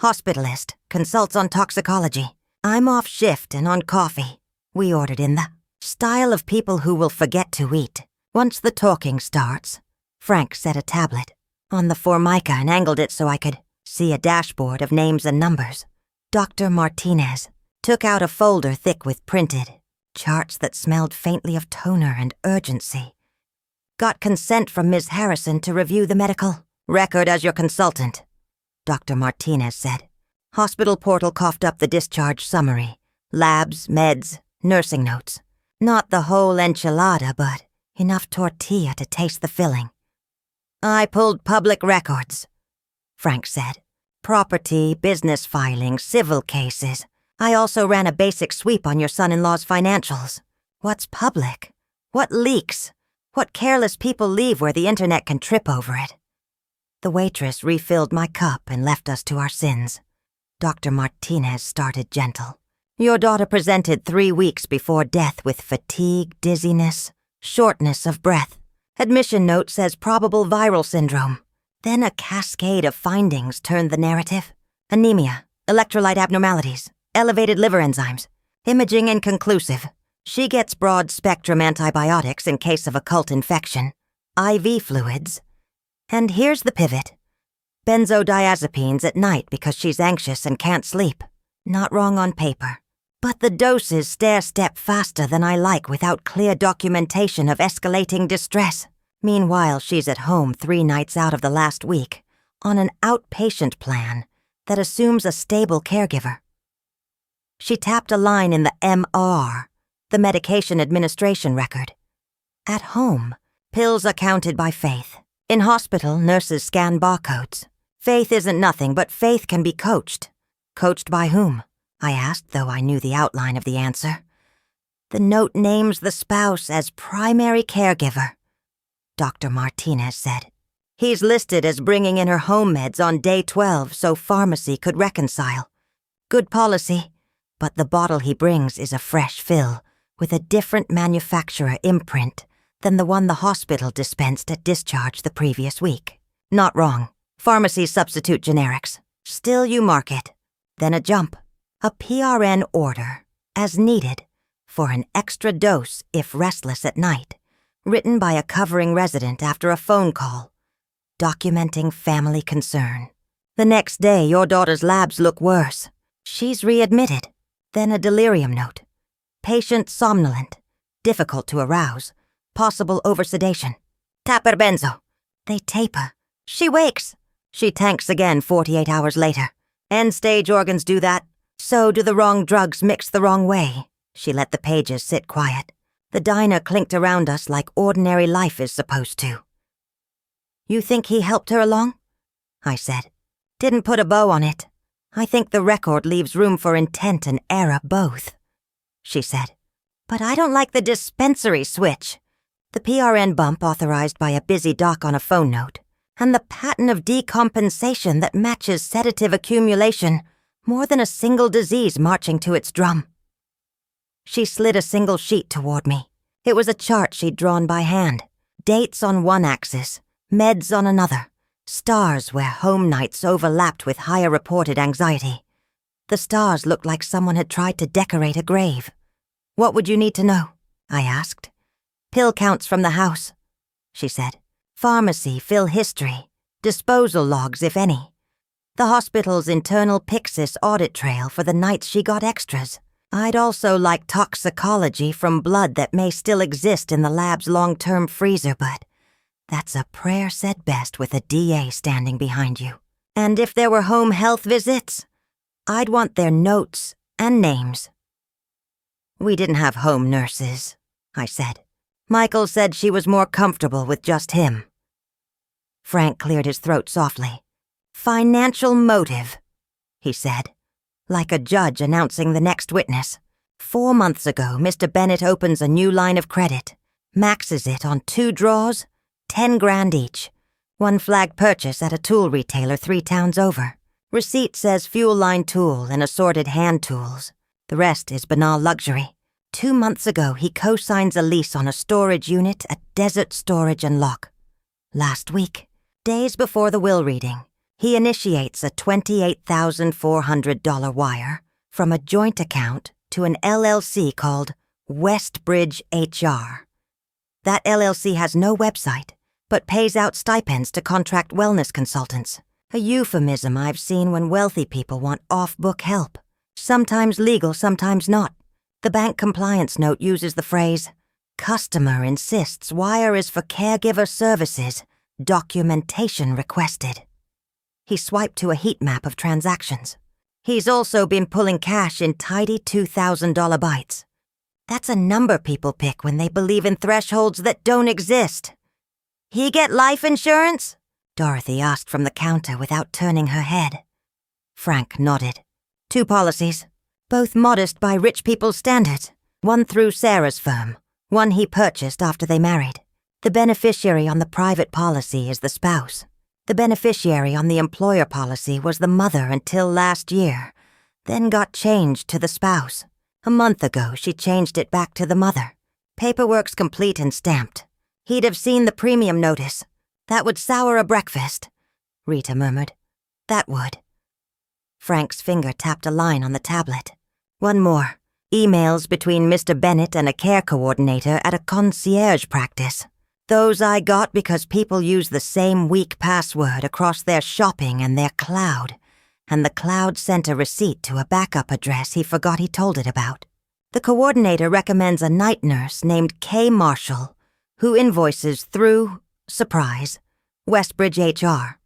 Hospitalist, consults on toxicology. I'm off shift and on coffee. We ordered in the style of people who will forget to eat. Once the talking starts, Frank set a tablet on the Formica and angled it so I could see a dashboard of names and numbers. Dr. Martinez took out a folder thick with printed charts that smelled faintly of toner and urgency. Got consent from Ms. Harrison to review the medical record as your consultant, Dr. Martinez said. Hospital portal coughed up the discharge summary. Labs, meds, nursing notes. Not the whole enchilada, but enough tortilla to taste the filling. I pulled public records, Frank said. Property, business filings, civil cases. I also ran a basic sweep on your son-in-law's financials. What's public? What leaks? What careless people leave where the internet can trip over it? The waitress refilled my cup and left us to our sins. Dr. Martinez started gentle. Your daughter presented 3 weeks before death with fatigue, dizziness, shortness of breath. Admission note says probable viral syndrome. Then a cascade of findings turned the narrative. Anemia, electrolyte abnormalities, elevated liver enzymes, imaging inconclusive. She gets broad-spectrum antibiotics in case of occult infection, IV fluids. And here's the pivot. Benzodiazepines at night because she's anxious and can't sleep. Not wrong on paper. But the doses stair-step faster than I like without clear documentation of escalating distress. Meanwhile, she's at home 3 nights out of the last week, on an outpatient plan that assumes a stable caregiver. She tapped a line in the MR, the medication administration record. At home, pills are counted by Faith. In hospital, nurses scan barcodes. Faith isn't nothing, but Faith can be coached. Coached by whom? I asked, though I knew the outline of the answer. The note names the spouse as primary caregiver, Dr. Martinez said. He's listed as bringing in her home meds on day 12 so pharmacy could reconcile. Good policy, but the bottle he brings is a fresh fill with a different manufacturer imprint than the one the hospital dispensed at discharge the previous week. Not wrong. Pharmacies substitute generics. Still you mark it. Then a jump. A PRN order, as needed, for an extra dose if restless at night, written by a covering resident after a phone call, documenting family concern. The next day, your daughter's labs look worse. She's readmitted. Then a delirium note. Patient somnolent, difficult to arouse, possible oversedation. Tap her benzo. They tape her. She wakes. She tanks again 48 hours later. End-stage organs do that. So do the wrong drugs mixed the wrong way. She let the pages sit quiet. The diner clinked around us like ordinary life is supposed to. You think he helped her along? I said. Didn't put a bow on it. I think the record leaves room for intent and error both, she said. But I don't like the dispensary switch. The PRN bump authorized by a busy doc on a phone note, and the pattern of decompensation that matches sedative accumulation more than a single disease marching to its drum. She slid a single sheet toward me. It was a chart she'd drawn by hand. Dates on one axis, meds on another, stars where home nights overlapped with higher reported anxiety. The stars looked like someone had tried to decorate a grave. "What would you need to know?" I asked. "Pill counts from the house," she said. "Pharmacy, fill history, disposal logs, if any. The hospital's internal Pyxis audit trail for the nights she got extras. I'd also like toxicology from blood that may still exist in the lab's long-term freezer, but that's a prayer said best with a DA standing behind you. And if there were home health visits, I'd want their notes and names." "We didn't have home nurses," I said. "Michael said she was more comfortable with just him." Frank cleared his throat softly. "Financial motive," he said, like a judge announcing the next witness. 4 months ago, Mr. Bennett opens a new line of credit, maxes it on 2 draws, 10 grand each. One flag purchase at a tool retailer 3 towns over. Receipt says fuel line tool and assorted hand tools. The rest is banal luxury. 2 months ago, he co-signs a lease on a storage unit at Desert Storage and Lock. Last week, days before the will reading, he initiates a $28,400 wire from a joint account to an LLC called Westbridge HR. That LLC has no website, but pays out stipends to contract wellness consultants, a euphemism I've seen when wealthy people want off-book help, sometimes legal, sometimes not. The bank compliance note uses the phrase, "Customer insists wire is for caregiver services, documentation requested." He swiped to a heat map of transactions. He's also been pulling cash in tidy $2,000 bites. That's a number people pick when they believe in thresholds that don't exist. "He get life insurance?" Dorothy asked from the counter without turning her head. Frank nodded. 2 policies, both modest by rich people's standards. One through Sarah's firm, one he purchased after they married. The beneficiary on the private policy is the spouse. The beneficiary on the employer policy was the mother until last year, then got changed to the spouse. A month ago, she changed it back to the mother. Paperwork's complete and stamped. He'd have seen the premium notice. "That would sour a breakfast," Rita murmured. "That would." Frank's finger tapped a line on the tablet. "One more. Emails between Mr. Bennett and a care coordinator at a concierge practice. Those I got because people use the same weak password across their shopping and their cloud, and the cloud sent a receipt to a backup address he forgot he told it about. The coordinator recommends a night nurse named Kay Marshall, who invoices through, surprise, Westbridge HR.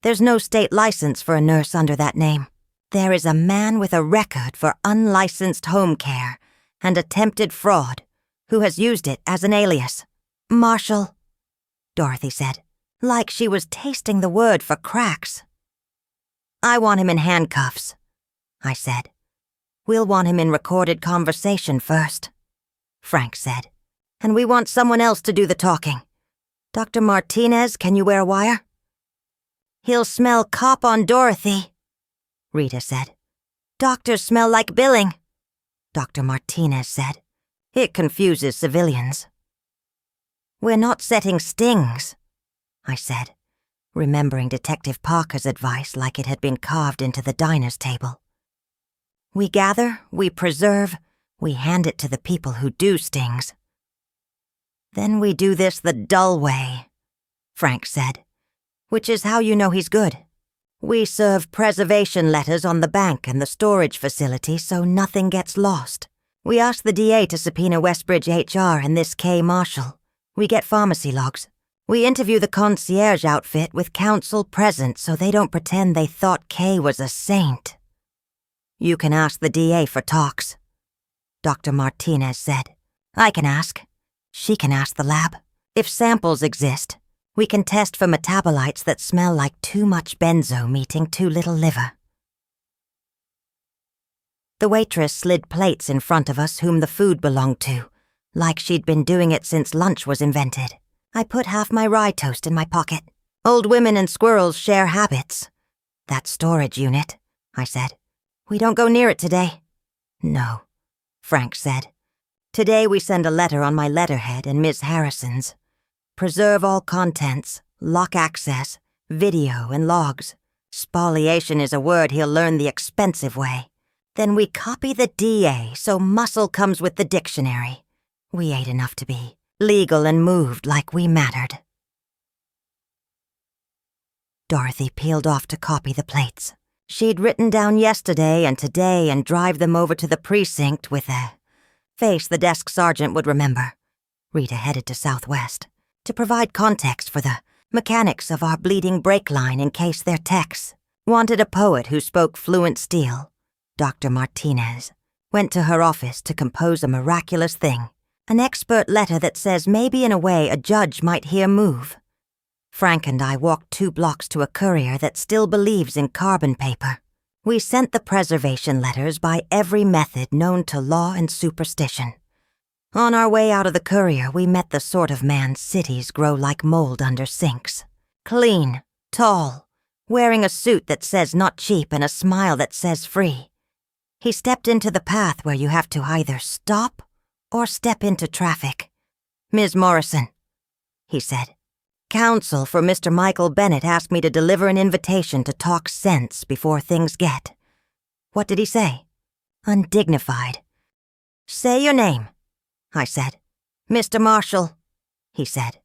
There's no state license for a nurse under that name. There is a man with a record for unlicensed home care and attempted fraud who has used it as an alias. Marshall, Dorothy said, like she was tasting the word for cracks. "I want him in handcuffs," I said. "We'll want him in recorded conversation first," Frank said. "And we want someone else to do the talking. Dr. Martinez, can you wear a wire?" "He'll smell cop on Dorothy," Rita said. "Doctors smell like billing," Dr. Martinez said. "It confuses civilians." "We're not setting stings," I said, remembering Detective Parker's advice like it had been carved into the diner's table. "We gather, we preserve, we hand it to the people who do stings." "Then we do this the dull way," Frank said, "which is how you know he's good. We serve preservation letters on the bank and the storage facility so nothing gets lost. We ask the DA to subpoena Westbridge HR and this Kay Marshall. We get pharmacy logs. We interview the concierge outfit with counsel present so they don't pretend they thought Kay was a saint. You can ask the DA for talks," Dr. Martinez said. "I can ask. She can ask the lab. If samples exist, we can test for metabolites that smell like too much benzo meeting too little liver." The waitress slid plates in front of us whom the food belonged to, like she'd been doing it since lunch was invented. I put half my rye toast in my pocket. Old women and squirrels share habits. That storage unit, I said. We don't go near it today. No, Frank said. Today we send a letter on my letterhead and Miss Harrison's. Preserve all contents, lock access, video and logs. Spoliation is a word he'll learn the expensive way. Then we copy the DA so muscle comes with the dictionary. We ate enough to be legal and moved like we mattered. Dorothy peeled off to copy the plates. She'd written down yesterday and today and drive them over to the precinct with a face the desk sergeant would remember. Rita headed to Southwest to provide context for the mechanics of our bleeding brake line in case they're techs. Wanted a poet who spoke fluent steel. Dr. Martinez went to her office to compose a miraculous thing, an expert letter that says maybe in a way a judge might hear move. Frank and I walked 2 blocks to a courier that still believes in carbon paper. We sent the preservation letters by every method known to law and superstition. On our way out of the courier, we met the sort of man cities grow like mold under sinks. Clean, tall, wearing a suit that says not cheap and a smile that says free. He stepped into the path where you have to either stop or step into traffic. Ms. Morrison, he said. Counsel for Mr. Michael Bennett asked me to deliver an invitation to talk sense before things get. What did he say? Undignified. Say your name, I said. Mr. Marshall, he said.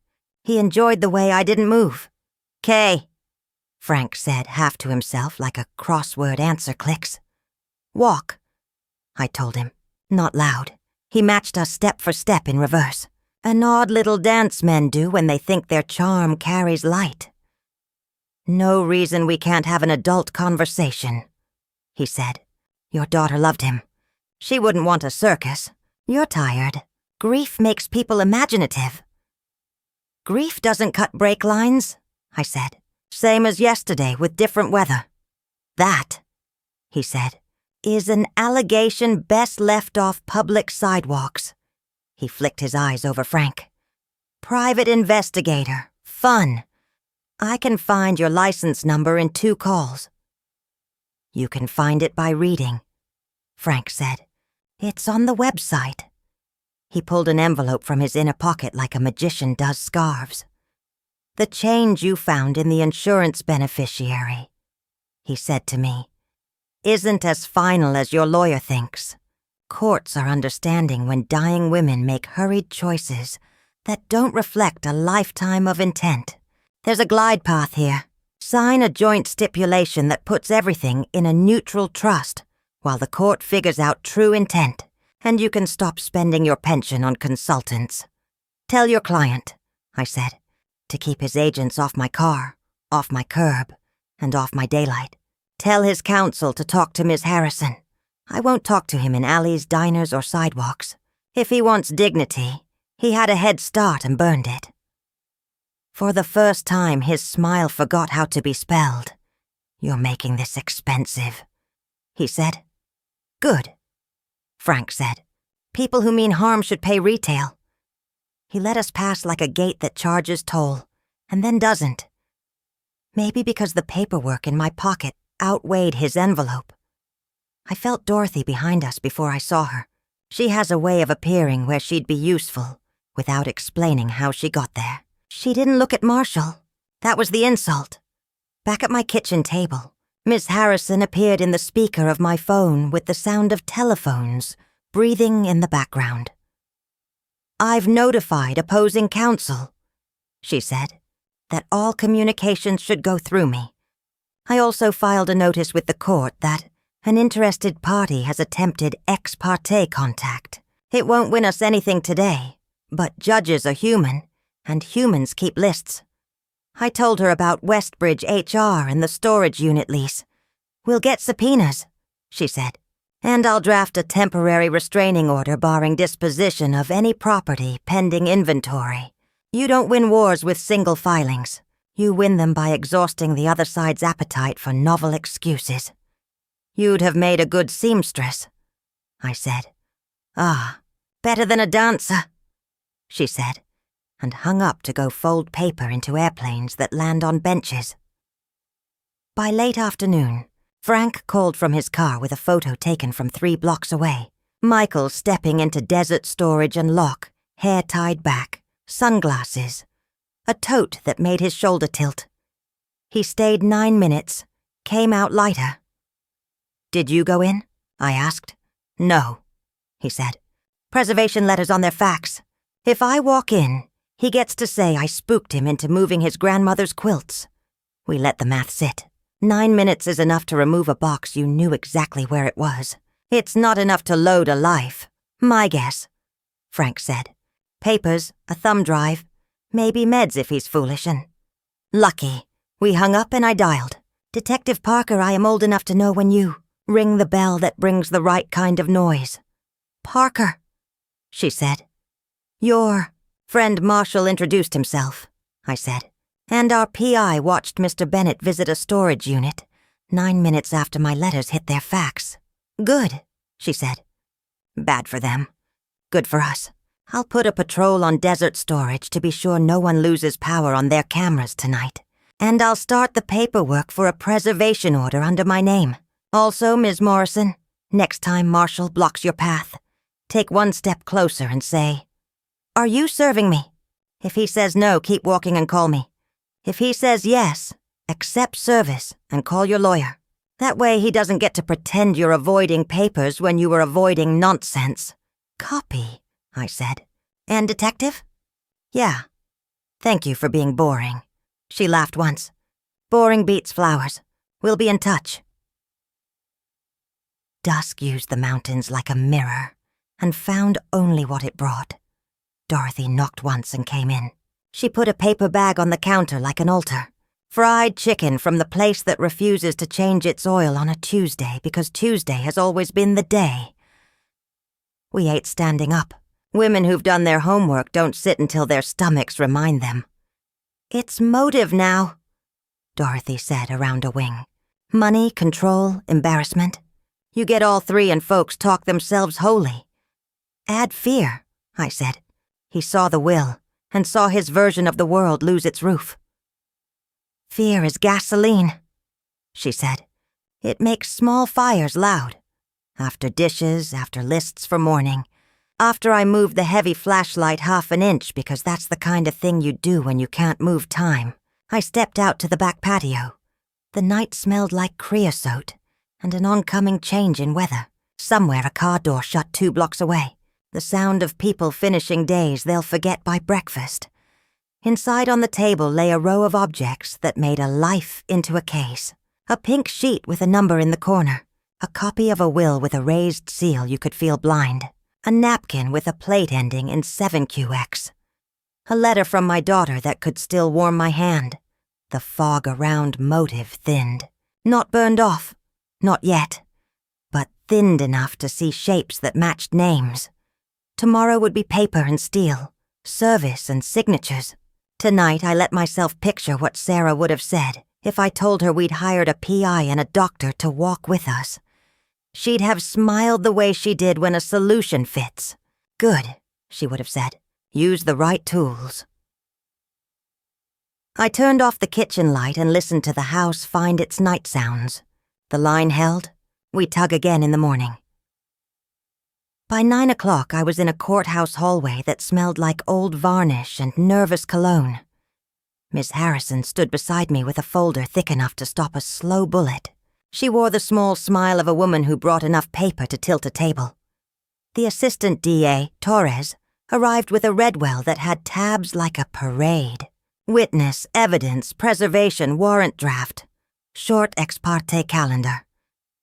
He enjoyed the way I didn't move. Kay, Frank said half to himself like a crossword answer clicks. Walk, I told him, not loud. He matched us step for step in reverse. An odd little dance men do when they think their charm carries light. No reason we can't have an adult conversation, he said. Your daughter loved him. She wouldn't want a circus. You're tired. Grief makes people imaginative. Grief doesn't cut brake lines, I said. Same as yesterday with different weather. That, he said, is an allegation best left off public sidewalks. He flicked his eyes over Frank. Private investigator. Fun. I can find your license number in 2 calls. You can find it by reading, Frank said. It's on the website. He pulled an envelope from his inner pocket like a magician does scarves. The change you found in the insurance beneficiary, he said to me, isn't as final as your lawyer thinks. Courts are understanding when dying women make hurried choices that don't reflect a lifetime of intent. There's a glide path here. Sign a joint stipulation that puts everything in a neutral trust while the court figures out true intent, and you can stop spending your pension on consultants. Tell your client, I said, to keep his agents off my car, off my curb, and off my daylight. Tell his counsel to talk to Miss Harrison. I won't talk to him in alleys, diners, or sidewalks. If he wants dignity, he had a head start and burned it. For the first time, his smile forgot how to be spelled. You're making this expensive, he said. Good, Frank said. People who mean harm should pay retail. He let us pass like a gate that charges toll, and then doesn't. Maybe because the paperwork in my pocket outweighed his envelope. I felt Dorothy behind us before I saw her. She has a way of appearing where she'd be useful, without explaining how she got there. She didn't look at Marshall. That was the insult. Back at my kitchen table, Miss Harrison appeared in the speaker of my phone with the sound of telephones breathing in the background. I've notified opposing counsel, she said, that all communications should go through me. I also filed a notice with the court that an interested party has attempted ex parte contact. It won't win us anything today, but judges are human, and humans keep lists. I told her about Westbridge HR and the storage unit lease. We'll get subpoenas, she said, and I'll draft a temporary restraining order barring disposition of any property pending inventory. You don't win wars with single filings. You win them by exhausting the other side's appetite for novel excuses. You'd have made a good seamstress, I said. Ah, better than a dancer, she said, and hung up to go fold paper into airplanes that land on benches. By late afternoon, Frank called from his car with a photo taken from 3 blocks away. Michael stepping into desert storage and lock, hair tied back, sunglasses, a tote that made his shoulder tilt. He stayed 9 minutes, came out lighter. "Did you go in?" I asked. "No," he said. "Preservation letters on their fax. If I walk in, he gets to say I spooked him into moving his grandmother's quilts." We let the math sit. 9 minutes is enough to remove a box you knew exactly where it was. It's not enough to load a life. My guess, Frank said. Papers, a thumb drive, maybe meds if he's foolish and... Lucky. We hung up and I dialed. "Detective Parker, I am old enough to know when you ring the bell that brings the right kind of noise." "Parker," she said. "Your friend Marshall introduced himself," I said. "And our PI watched Mr. Bennett visit a storage unit 9 minutes after my letters hit their fax." "Good," she said. "Bad for them. Good for us. I'll put a patrol on desert storage to be sure no one loses power on their cameras tonight. And I'll start the paperwork for a preservation order under my name. Also, Ms. Morrison, next time Marshall blocks your path, take 1 step closer and say, 'Are you serving me?' If he says no, keep walking and call me. If he says yes, accept service and call your lawyer. That way he doesn't get to pretend you're avoiding papers when you were avoiding nonsense." "Copy," I said. "And detective?" "Yeah. Thank you for being boring." She laughed once. "Boring beats flowers. We'll be in touch." Dusk used the mountains like a mirror and found only what it brought. Dorothy knocked once and came in. She put a paper bag on the counter like an altar. Fried chicken from the place that refuses to change its oil on a Tuesday because Tuesday has always been the day. We ate standing up. Women who've done their homework don't sit until their stomachs remind them. "It's motive now," Dorothy said around a wing. "Money, control, embarrassment. You get all 3 and folks talk themselves holy." "Add fear," I said. He saw the will and saw his version of the world lose its roof. "Fear is gasoline," she said. "It makes small fires loud. After dishes, after lists for morning, after I moved the heavy flashlight 1/2 an inch because that's the kind of thing you do when you can't move time, I stepped out to the back patio. The night smelled like creosote and an oncoming change in weather. Somewhere a car door shut 2 blocks away. The sound of people finishing days they'll forget by breakfast. Inside on the table lay a row of objects that made a life into a case. A pink sheet with a number in the corner. A copy of a will with a raised seal you could feel blind. A napkin with a plate ending in 7QX. A letter from my daughter that could still warm my hand. The fog around motive thinned. Not burned off. Not yet. But thinned enough to see shapes that matched names. Tomorrow would be paper and steel, service and signatures. Tonight I let myself picture what Sarah would have said if I told her we'd hired a PI and a doctor to walk with us. She'd have smiled the way she did when a solution fits. "Good," she would have said. "Use the right tools." I turned off the kitchen light and listened to the house find its night sounds. The line held. We tug again in the morning. By 9 o'clock, I was in a courthouse hallway that smelled like old varnish and nervous cologne. Miss Harrison stood beside me with a folder thick enough to stop a slow bullet. She wore the small smile of a woman who brought enough paper to tilt a table. The assistant DA, Torres, arrived with a Redwell that had tabs like a parade. Witness, evidence, preservation, warrant draft. Short ex parte calendar,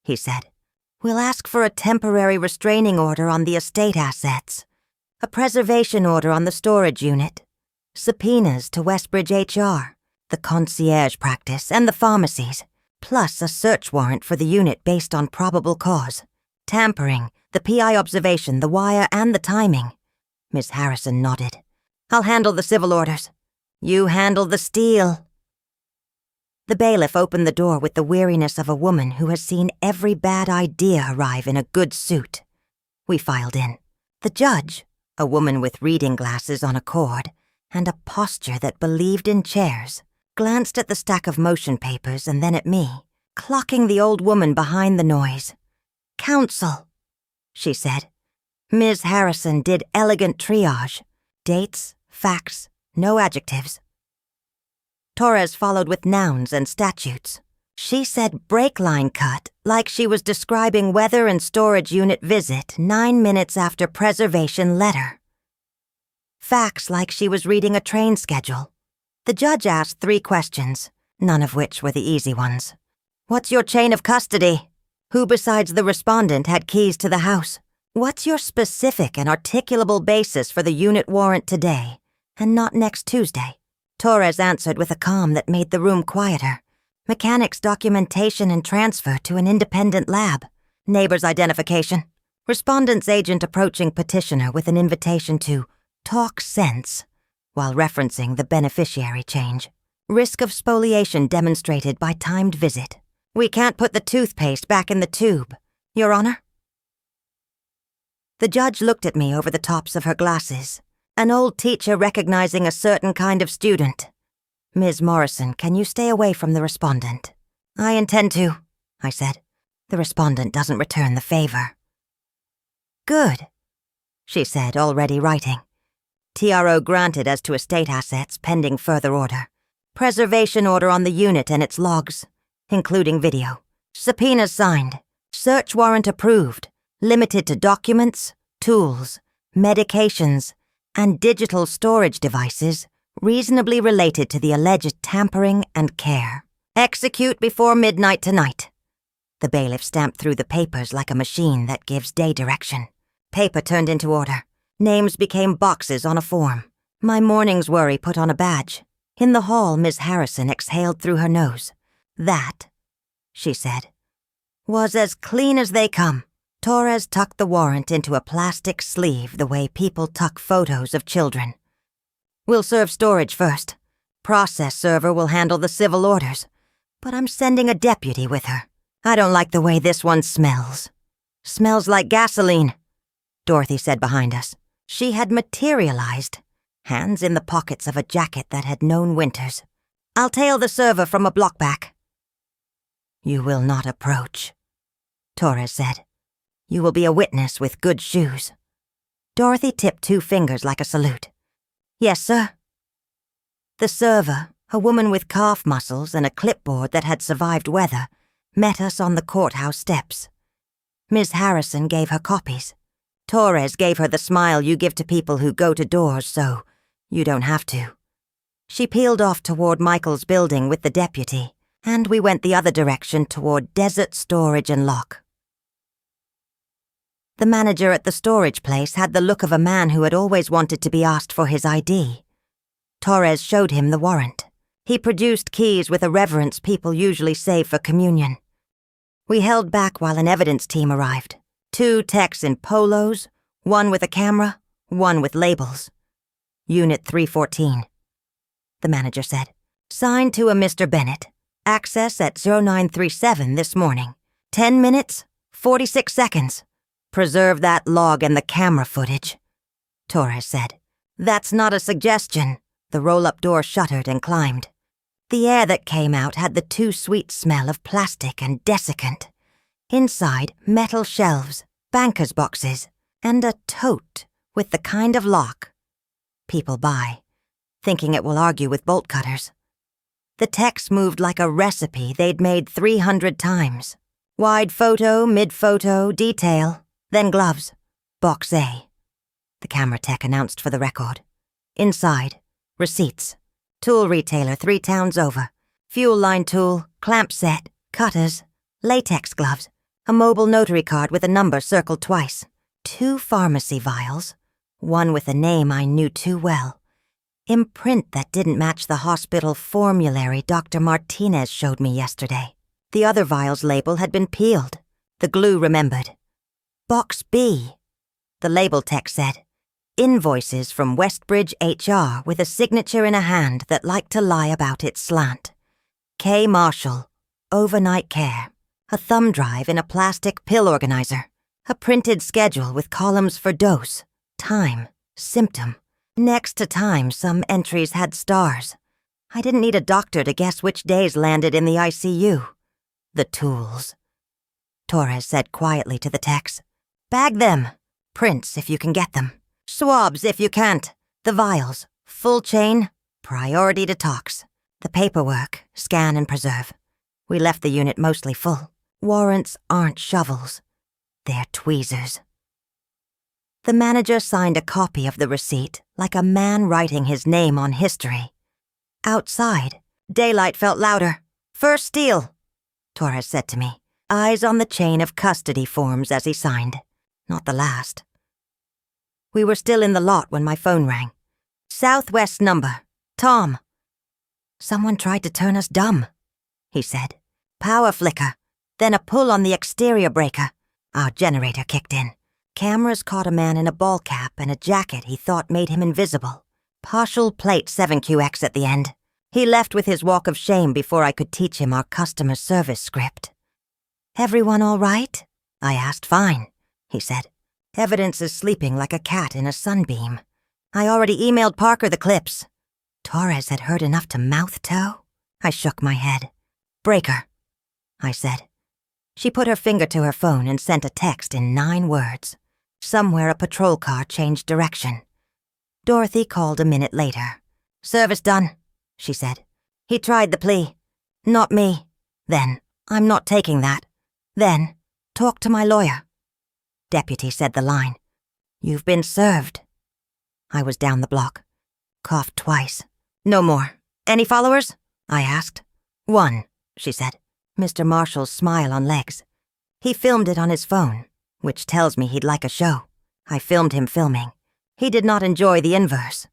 he said. "We'll ask for a temporary restraining order on the estate assets, a preservation order on the storage unit, subpoenas to Westbridge HR, the concierge practice, and the pharmacies, plus a search warrant for the unit based on probable cause. Tampering, the PI observation, the wire, and the timing." Miss Harrison nodded. "I'll handle the civil orders. You handle the steel." The bailiff opened the door with the weariness of a woman who has seen every bad idea arrive in a good suit. We filed in. The judge, a woman with reading glasses on a cord, and a posture that believed in chairs, glanced at the stack of motion papers and then at me, clocking the old woman behind the noise. "Counsel," she said. Ms. Harrison did elegant triage. Dates, facts, no adjectives. Torres followed with nouns and statutes. She said brake line cut like she was describing weather and storage unit visit 9 minutes after preservation letter. Facts like she was reading a train schedule. The judge asked 3 questions, none of which were the easy ones. What's your chain of custody? Who besides the respondent had keys to the house? What's your specific and articulable basis for the unit warrant today, and not next Tuesday? Torres answered with a calm that made the room quieter. Mechanics documentation and transfer to an independent lab. Neighbor's identification. Respondent's agent approaching petitioner with an invitation to talk sense, while referencing the beneficiary change. Risk of spoliation demonstrated by timed visit. We can't put the toothpaste back in the tube, Your Honor. The judge looked at me over the tops of her glasses, an old teacher recognizing a certain kind of student. Ms. Morrison, can you stay away from the respondent? I intend to, I said. The respondent doesn't return the favor. Good, she said, already writing. TRO granted as to estate assets pending further order. Preservation order on the unit and its logs, including video. Subpoenas signed. Search warrant approved. Limited to documents, tools, medications, and digital storage devices reasonably related to the alleged tampering and care. Execute before midnight tonight. The bailiff stamped through the papers like a machine that gives day direction. Paper turned into order. Names became boxes on a form. My morning's worry put on a badge. In the hall, Miss Harrison exhaled through her nose. That, she said, was as clean as they come. Torres tucked the warrant into a plastic sleeve the way people tuck photos of children. We'll serve storage first. Process server will handle the civil orders. But I'm sending a deputy with her. I don't like the way this one smells. Smells like gasoline, Dorothy said behind us. She had materialized, hands in the pockets of a jacket that had known winters. I'll tail the server from a block back. You will not approach, Torres said. You will be a witness with good shoes. Dorothy tipped 2 fingers like a salute. Yes, sir. The server, a woman with calf muscles and a clipboard that had survived weather, met us on the courthouse steps. Miss Harrison gave her copies. Torres gave her the smile you give to people who go to doors so you don't have to. She peeled off toward Michael's building with the deputy, and we went the other direction toward Desert Storage and Lock. The manager at the storage place had the look of a man who had always wanted to be asked for his ID. Torres showed him the warrant. He produced keys with a reverence people usually save for communion. We held back while an evidence team arrived. 2 techs in polos, 1 with a camera, 1 with labels. Unit 314. The manager said. Signed to a Mr. Bennett. Access at 0937 this morning. 10 minutes, 46 seconds. Preserve that log and the camera footage, Torres said. That's not a suggestion. The roll-up door shuttered and climbed. The air that came out had the too sweet smell of plastic and desiccant. Inside, metal shelves, banker's boxes, and a tote with the kind of lock people buy, thinking it will argue with bolt cutters. The text moved like a recipe they'd made 300 times. Wide photo, mid-photo, detail, then gloves. Box A. The camera tech announced for the record. Inside, receipts. Tool retailer 3 towns over. Fuel line tool, clamp set, cutters, latex gloves, a mobile notary card with a number circled twice. 2 pharmacy vials, 1 with a name I knew too well. Imprint that didn't match the hospital formulary Dr. Martinez showed me yesterday. The other vial's label had been peeled. The glue remembered. Box B. The label text said, Invoices from Westbridge HR with a signature in a hand that liked to lie about its slant. K. Marshall, overnight care. A thumb drive in a plastic pill organizer. A printed schedule with columns for dose, time, Symptom. Next to time, some entries had stars. I didn't need a doctor to guess which days landed in the ICU. The tools. Torres said quietly to the techs. Bag them. Prints if you can get them. Swabs if you can't. The vials. Full chain. Priority detox. The paperwork. Scan and preserve. We left the unit mostly full. Warrants aren't shovels. They're tweezers. The manager signed a copy of the receipt like a man writing his name on history. Outside, daylight felt louder. First steal, Torres said to me, eyes on the chain of custody forms as he signed. Not the last. We were still in the lot when my phone rang. Southwest number. Tom. Someone tried to turn us dumb, he said. Power flicker, then a pull on the exterior breaker. Our generator kicked in. Cameras caught a man in a ball cap and a jacket he thought made him invisible. Partial plate 7QX at the end. He left with his walk of shame before I could teach him our customer service script. Everyone all right? I asked. Fine, he said. Evidence is sleeping like a cat in a sunbeam. I already emailed Parker the clips. Torres had heard enough to mouth-toe? I shook my head. Breaker, I said. She put her finger to her phone and sent a text in 9 words. Somewhere a patrol car changed direction. Dorothy called a minute later. Service done, she said. He tried the plea. Not me. Then, I'm not taking that. Then, talk to my lawyer. Deputy said the line. You've been served. I was down the block. Coughed twice. No more. Any followers? I asked. 1, she said. Mr. Marshall's smile on legs. He filmed it on his phone, which tells me he'd like a show. I filmed him filming. He did not enjoy the inverse.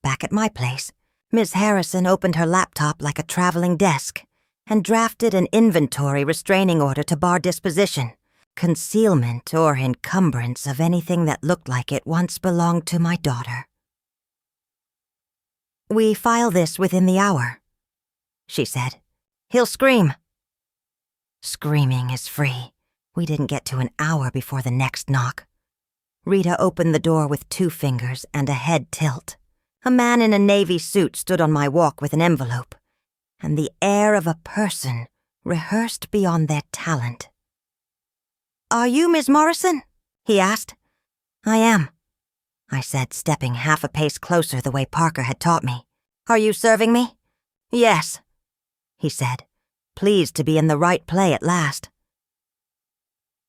Back at my place, Miss Harrison opened her laptop like a traveling desk and drafted an inventory restraining order to bar disposition, concealment or encumbrance of anything that looked like it once belonged to my daughter. We file this within the hour, she said. He'll scream. Screaming is free. We didn't get to an hour before the next knock. Rita opened the door with 2 fingers and a head tilt. A man in a navy suit stood on my walk with an envelope, and the air of a person rehearsed beyond their talent. Are you Miss Morrison? He asked. I am, I said, stepping half a pace closer the way Parker had taught me. Are you serving me? Yes, he said, pleased to be in the right play at last.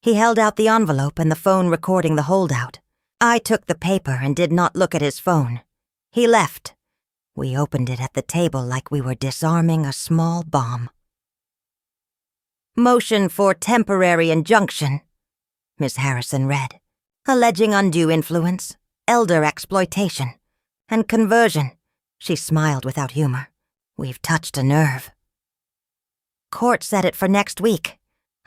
He held out the envelope and the phone recording the holdout. I took the paper and did not look at his phone. He left. We opened it at the table like we were disarming a small bomb. Motion for temporary injunction, Miss Harrison read, alleging undue influence, elder exploitation, and conversion. She smiled without humor. We've touched a nerve. Court set it for next week,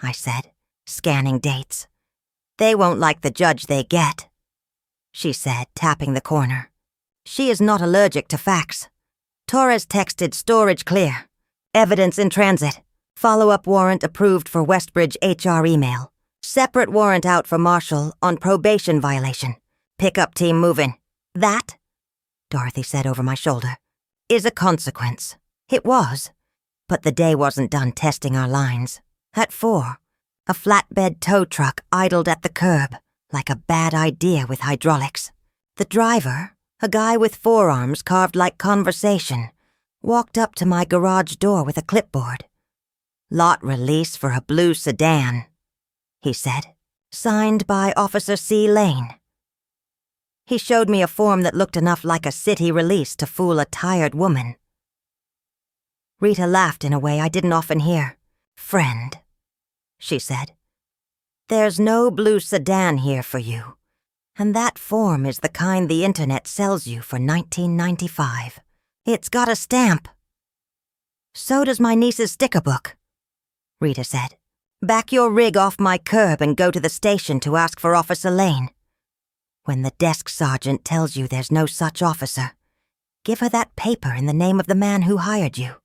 I said, scanning dates. They won't like the judge they get, she said, tapping the corner. She is not allergic to facts. Torres texted storage clear. Evidence in transit. Follow-up warrant approved for Westbridge HR email. Separate warrant out for Marshall on probation violation. Pickup team moving. That, Dorothy said over my shoulder, is a consequence. It was. But the day wasn't done testing our lines. At 4, a flatbed tow truck idled at the curb, like a bad idea with hydraulics. The driver, a guy with forearms carved like conversation, walked up to my garage door with a clipboard. Lot release for a blue sedan, he said, signed by Officer C. Lane. He showed me a form that looked enough like a city release to fool a tired woman. Rita laughed in a way I didn't often hear. Friend, she said. There's no blue sedan here for you, and that form is the kind the internet sells you for $19.95. It's got a stamp. So does my niece's sticker book, Rita said. Back your rig off my curb and go to the station to ask for Officer Lane. When the desk sergeant tells you there's no such officer, give her that paper in the name of the man who hired you.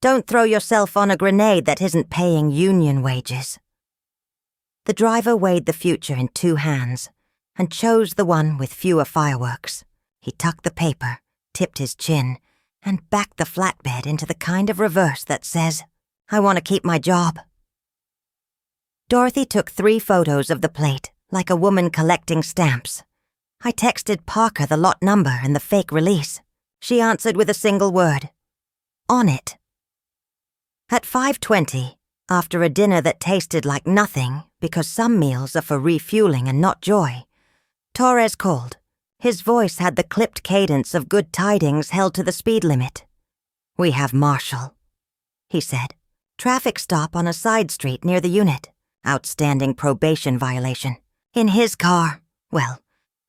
Don't throw yourself on a grenade that isn't paying union wages. The driver weighed the future in 2 hands, and chose the one with fewer fireworks. He tucked the paper, tipped his chin, and backed the flatbed into the kind of reverse that says, "I want to keep my job." Dorothy took 3 photos of the plate, like a woman collecting stamps. I texted Parker the lot number and the fake release. She answered with a single word, "On it." At 5:20, after a dinner that tasted like nothing because some meals are for refueling and not joy, Torres called. His voice had the clipped cadence of good tidings held to the speed limit. "We have Marshall," he said. "Traffic stop on a side street near the unit. Outstanding probation violation. In his car. Well,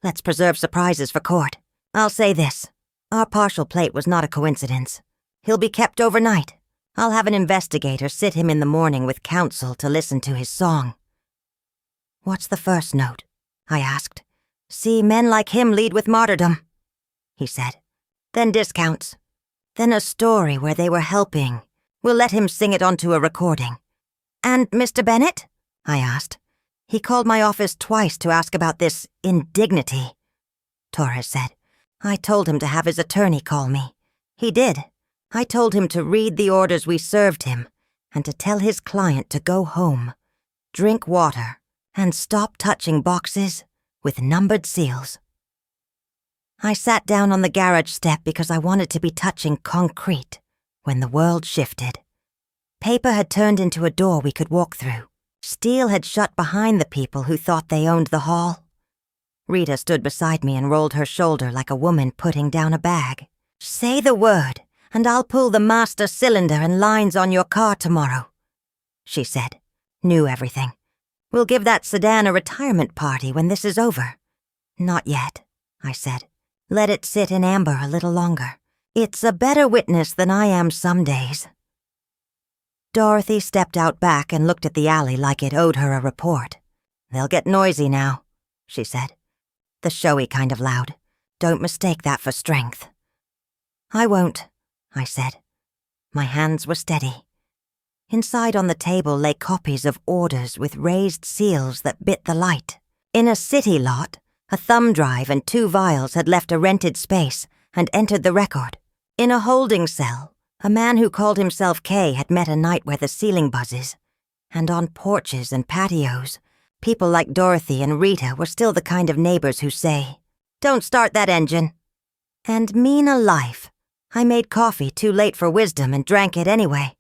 let's preserve surprises for court. I'll say this. Our partial plate was not a coincidence. He'll be kept overnight. I'll have an investigator sit him in the morning with counsel to listen to his song." "What's the first note?" I asked. "See men like him lead with martyrdom," he said. "Then discounts. Then a story where they were helping. We'll let him sing it onto a recording." "And Mr. Bennett?" I asked. "He called my office twice to ask about this indignity." Torres said, "I told him to have his attorney call me. He did. I told him to read the orders we served him and to tell his client to go home, drink water, and stop touching boxes with numbered seals." I sat down on the garage step because I wanted to be touching concrete when the world shifted. Paper had turned into a door we could walk through. Steel had shut behind the people who thought they owned the hall. Rita stood beside me and rolled her shoulder like a woman putting down a bag. "Say the word, and I'll pull the master cylinder and lines on your car tomorrow," she said. "Knew everything. We'll give that sedan a retirement party when this is over." "Not yet," I said. "Let it sit in amber a little longer. It's a better witness than I am some days." Dorothy stepped out back and looked at the alley like it owed her a report. "They'll get noisy now," she said. "The showy kind of loud. Don't mistake that for strength." "I won't," I said. My hands were steady. Inside on the table lay copies of orders with raised seals that bit the light. In a city lot, a thumb drive and 2 vials had left a rented space and entered the record. In a holding cell, a man who called himself Kay had met a night where the ceiling buzzes. And on porches and patios, people like Dorothy and Rita were still the kind of neighbors who say, "Don't start that engine." And mean a life. I made coffee too late for wisdom and drank it anyway.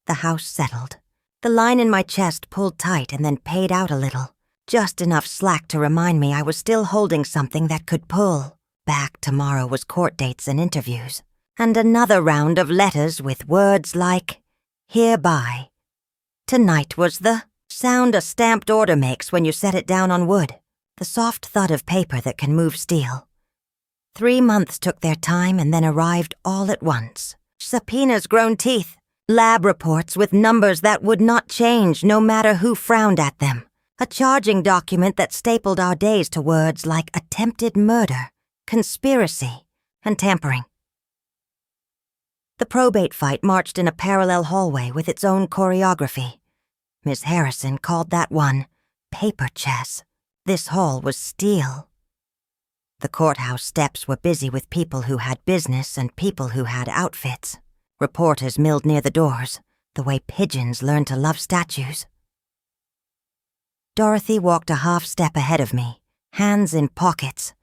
The house settled. The line in my chest pulled tight and then paid out a little. Just enough slack to remind me I was still holding something that could pull. Back tomorrow was court dates and interviews. And another round of letters with words like, "Hereby." Tonight was the sound a stamped order makes when you set it down on wood. The soft thud of paper that can move steel. 3 months took their time and then arrived all at once. Subpoenas grown teeth. Lab reports with numbers that would not change no matter who frowned at them. A charging document that stapled our days to words like attempted murder, conspiracy, and tampering. The probate fight marched in a parallel hallway with its own choreography. Miss Harrison called that one paper chess. This hall was steel. The courthouse steps were busy with people who had business and people who had outfits. Reporters milled near the doors, the way pigeons learn to love statues. Dorothy walked a half step ahead of me, hands in pockets,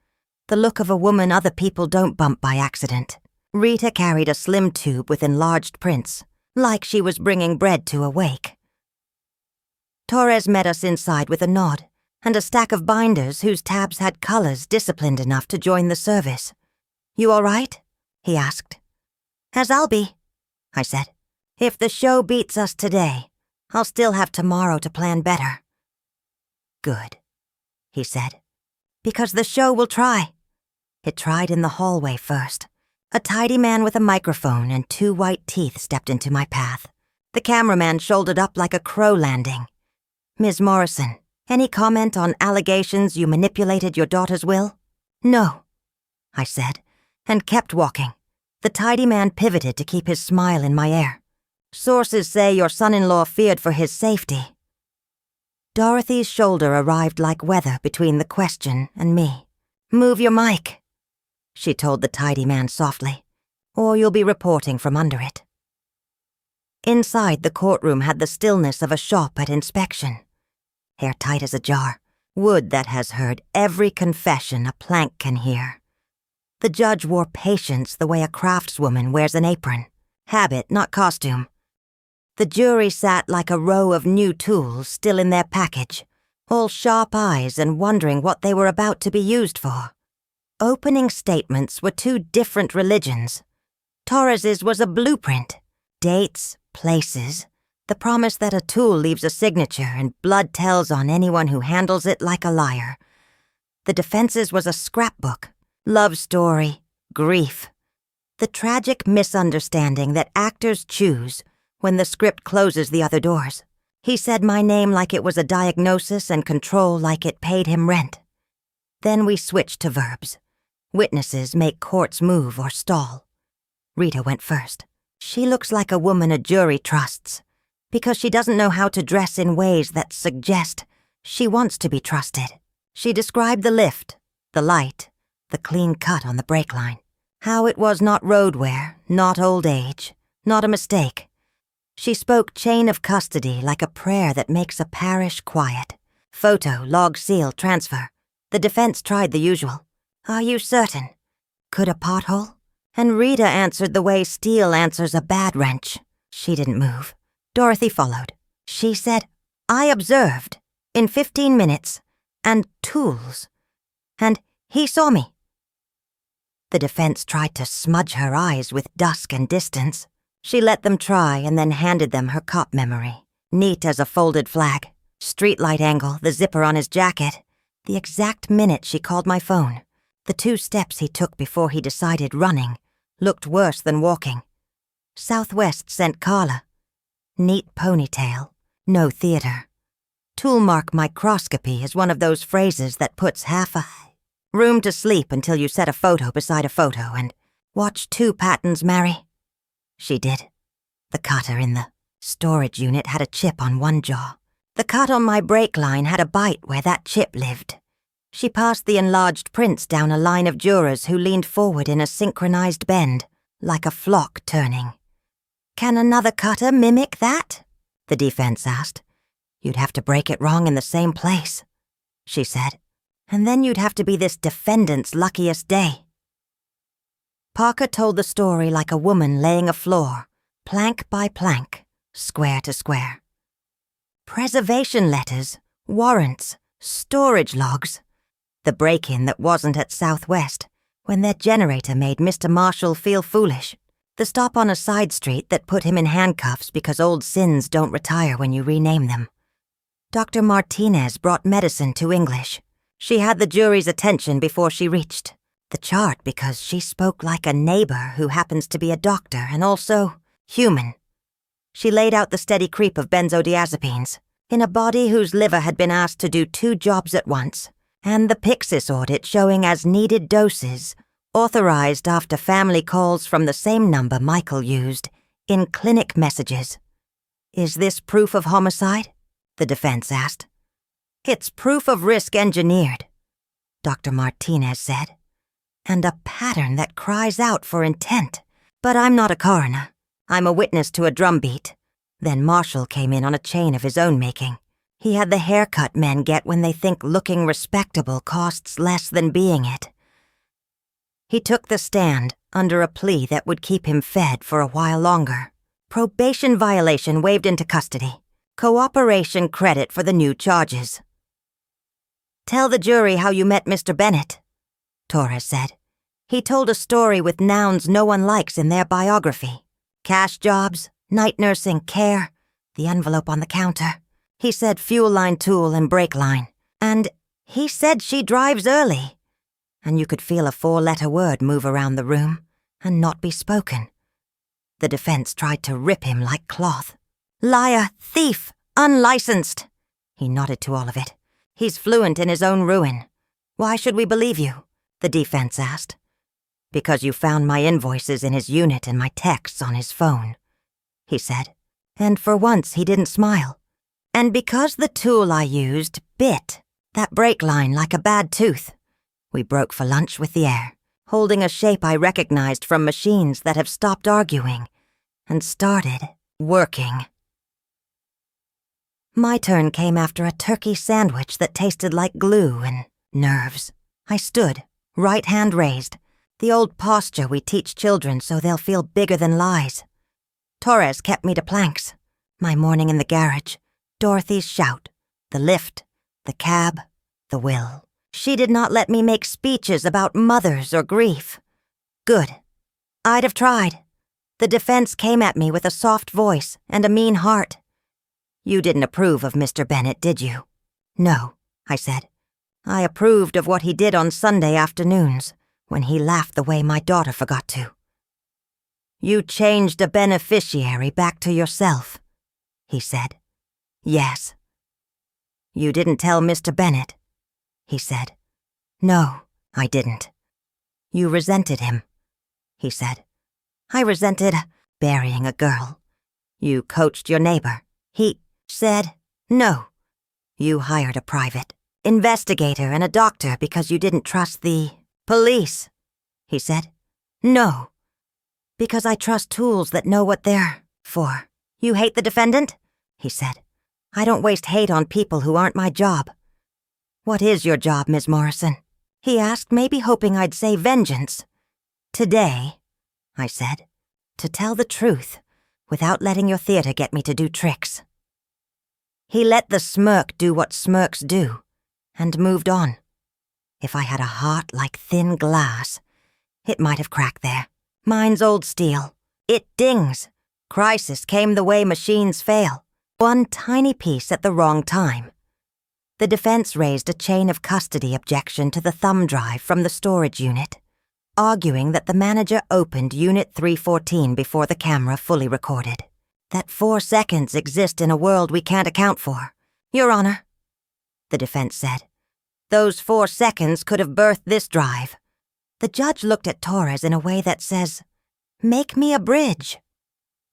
the look of a woman other people don't bump by accident. Rita carried a slim tube with enlarged prints, like she was bringing bread to a wake. Torres met us inside with a nod, and a stack of binders whose tabs had colors disciplined enough to join the service. "You all right?" he asked. "As I'll be," I said. "If the show beats us today, I'll still have tomorrow to plan better." "Good," he said, "because the show will try." It tried in the hallway first. A tidy man with a microphone and 2 white teeth stepped into my path. The cameraman shouldered up like a crow landing. "Ms. Morrison, any comment on allegations you manipulated your daughter's will?" "No," I said, and kept walking. The tidy man pivoted to keep his smile in my air. "Sources say your son-in-law feared for his safety." Dorothy's shoulder arrived like weather between the question and me. "Move your mic," she told the tidy man softly, "or you'll be reporting from under it." Inside, the courtroom had the stillness of a shop at inspection. Airtight as a jar, wood that has heard every confession a plank can hear. The judge wore patience the way a craftswoman wears an apron. Habit, not costume. The jury sat like a row of new tools still in their package, all sharp eyes and wondering what they were about to be used for. Opening statements were two different religions. Torres's was a blueprint. Dates, places, the promise that a tool leaves a signature and blood tells on anyone who handles it like a liar. The defense's was a scrapbook. Love story, grief. The tragic misunderstanding that actors choose when the script closes the other doors. He said my name like it was a diagnosis and control like it paid him rent. Then we switched to verbs. Witnesses make courts move or stall. Rita went first. She looks like a woman a jury trusts, because she doesn't know how to dress in ways that suggest she wants to be trusted. She described the lift, the light, the clean cut on the brake line. How it was not road wear, not old age, not a mistake. She spoke chain of custody like a prayer that makes a parish quiet. Photo, log seal, transfer. The defense tried the usual. "Are you certain? Could a pothole?" And Rita answered the way steel answers a bad wrench. She didn't move. Dorothy followed. She said, "I observed, in 15 minutes, and tools. And he saw me." The defense tried to smudge her eyes with dusk and distance. She let them try and then handed them her cop memory. Neat as a folded flag. Streetlight angle, the zipper on his jacket. The exact minute she called my phone. The 2 steps he took before he decided running looked worse than walking. Southwest sent Carla. Neat ponytail. No theater. Toolmark microscopy is one of those phrases that puts half a room to sleep until you set a photo beside a photo and watch 2 patterns marry. She did. The cutter in the storage unit had a chip on one jaw. The cut on my brake line had a bite where that chip lived. She passed the enlarged prints down a line of jurors who leaned forward in a synchronized bend, like a flock turning. "Can another cutter mimic that?" the defense asked. "You'd have to break it wrong in the same place," she said. "And then you'd have to be this defendant's luckiest day." Parker told the story like a woman laying a floor, plank by plank, square to square. Preservation letters, warrants, storage logs. The break-in that wasn't at Southwest, when their generator made Mr. Marshall feel foolish. The stop on a side street that put him in handcuffs because old sins don't retire when you rename them. Dr. Martinez brought medicine to English. She had the jury's attention before she reached the chart because she spoke like a neighbor who happens to be a doctor and also human. She laid out the steady creep of benzodiazepines in a body whose liver had been asked to do 2 jobs at once, and the Pyxis audit showing as needed doses, authorized after family calls from the same number Michael used in clinic messages. "Is this proof of homicide?" the defense asked. "It's proof of risk engineered," Dr. Martinez said. "And a pattern that cries out for intent. But I'm not a coroner. I'm a witness to a drumbeat." Then Marshall came in on a chain of his own making. He had the haircut men get when they think looking respectable costs less than being it. He took the stand under a plea that would keep him fed for a while longer. Probation violation waived into custody. Cooperation credit for the new charges. "Tell the jury how you met Mr. Bennett," Torres said. "He told a story with nouns no one likes in their biography. Cash jobs, night nursing, care, the envelope on the counter. He said fuel line tool and brake line. And he said she drives early." And you could feel a 4-letter word move around the room and not be spoken. The defense tried to rip him like cloth. "Liar, thief, unlicensed." He nodded to all of it. "He's fluent in his own ruin." "Why should we believe you?" the defense asked. "Because you found my invoices in his unit and my texts on his phone," he said. And for once he didn't smile. And because the tool I used bit, that brake line like a bad tooth, we broke for lunch with the air, holding a shape I recognized from machines that have stopped arguing and started working. My turn came after a turkey sandwich that tasted like glue and nerves. I stood, right hand raised, the old posture we teach children so they'll feel bigger than lies. Torres kept me to planks. My morning in the garage, Dorothy's shout, the lift, the cab, the will. She did not let me make speeches about mothers or grief. Good. I'd have tried. The defense came at me with a soft voice and a mean heart. You didn't approve of Mr. Bennett, did you? No, I said. I approved of what he did on Sunday afternoons, when he laughed the way my daughter forgot to. You changed a beneficiary back to yourself, he said. Yes. You didn't tell Mr. Bennett, he said. No, I didn't. You resented him, he said. I resented burying a girl. You coached your neighbor. He said no. You hired a private investigator and a doctor because you didn't trust the police, he said. No, because I trust tools that know what they're for. You hate the defendant, he said. I don't waste hate on people who aren't my job. What is your job, Ms. Morrison? He asked, maybe hoping I'd say vengeance. Today, I said, to tell the truth without letting your theater get me to do tricks. He let the smirk do what smirks do and moved on. If I had a heart like thin glass, it might have cracked there. Mine's old steel. It dings. Crisis came the way machines fail. One tiny piece at the wrong time. The defense raised a chain of custody objection to the thumb drive from the storage unit, arguing that the manager opened Unit 314 before the camera fully recorded. That 4 seconds exist in a world we can't account for. Your Honor, the defense said. Those 4 seconds could have birthed this drive. The judge looked at Torres in a way that says, make me a bridge.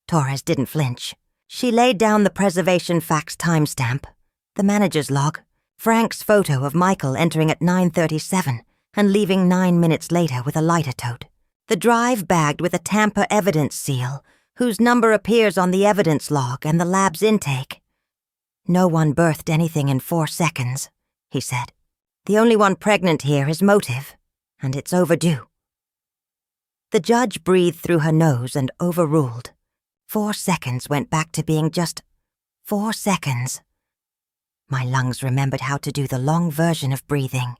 Torres didn't flinch. She laid down the preservation facts timestamp, the manager's log, Frank's photo of Michael entering at 9:37 and leaving 9 minutes later with a lighter tote, the drive bagged with a Tampa evidence seal, whose number appears on the evidence log and the lab's intake. No one birthed anything in 4 seconds, he said. The only one pregnant here is motive, and it's overdue. The judge breathed through her nose and overruled. 4 seconds went back to being just 4 seconds. My lungs remembered how to do the long version of breathing.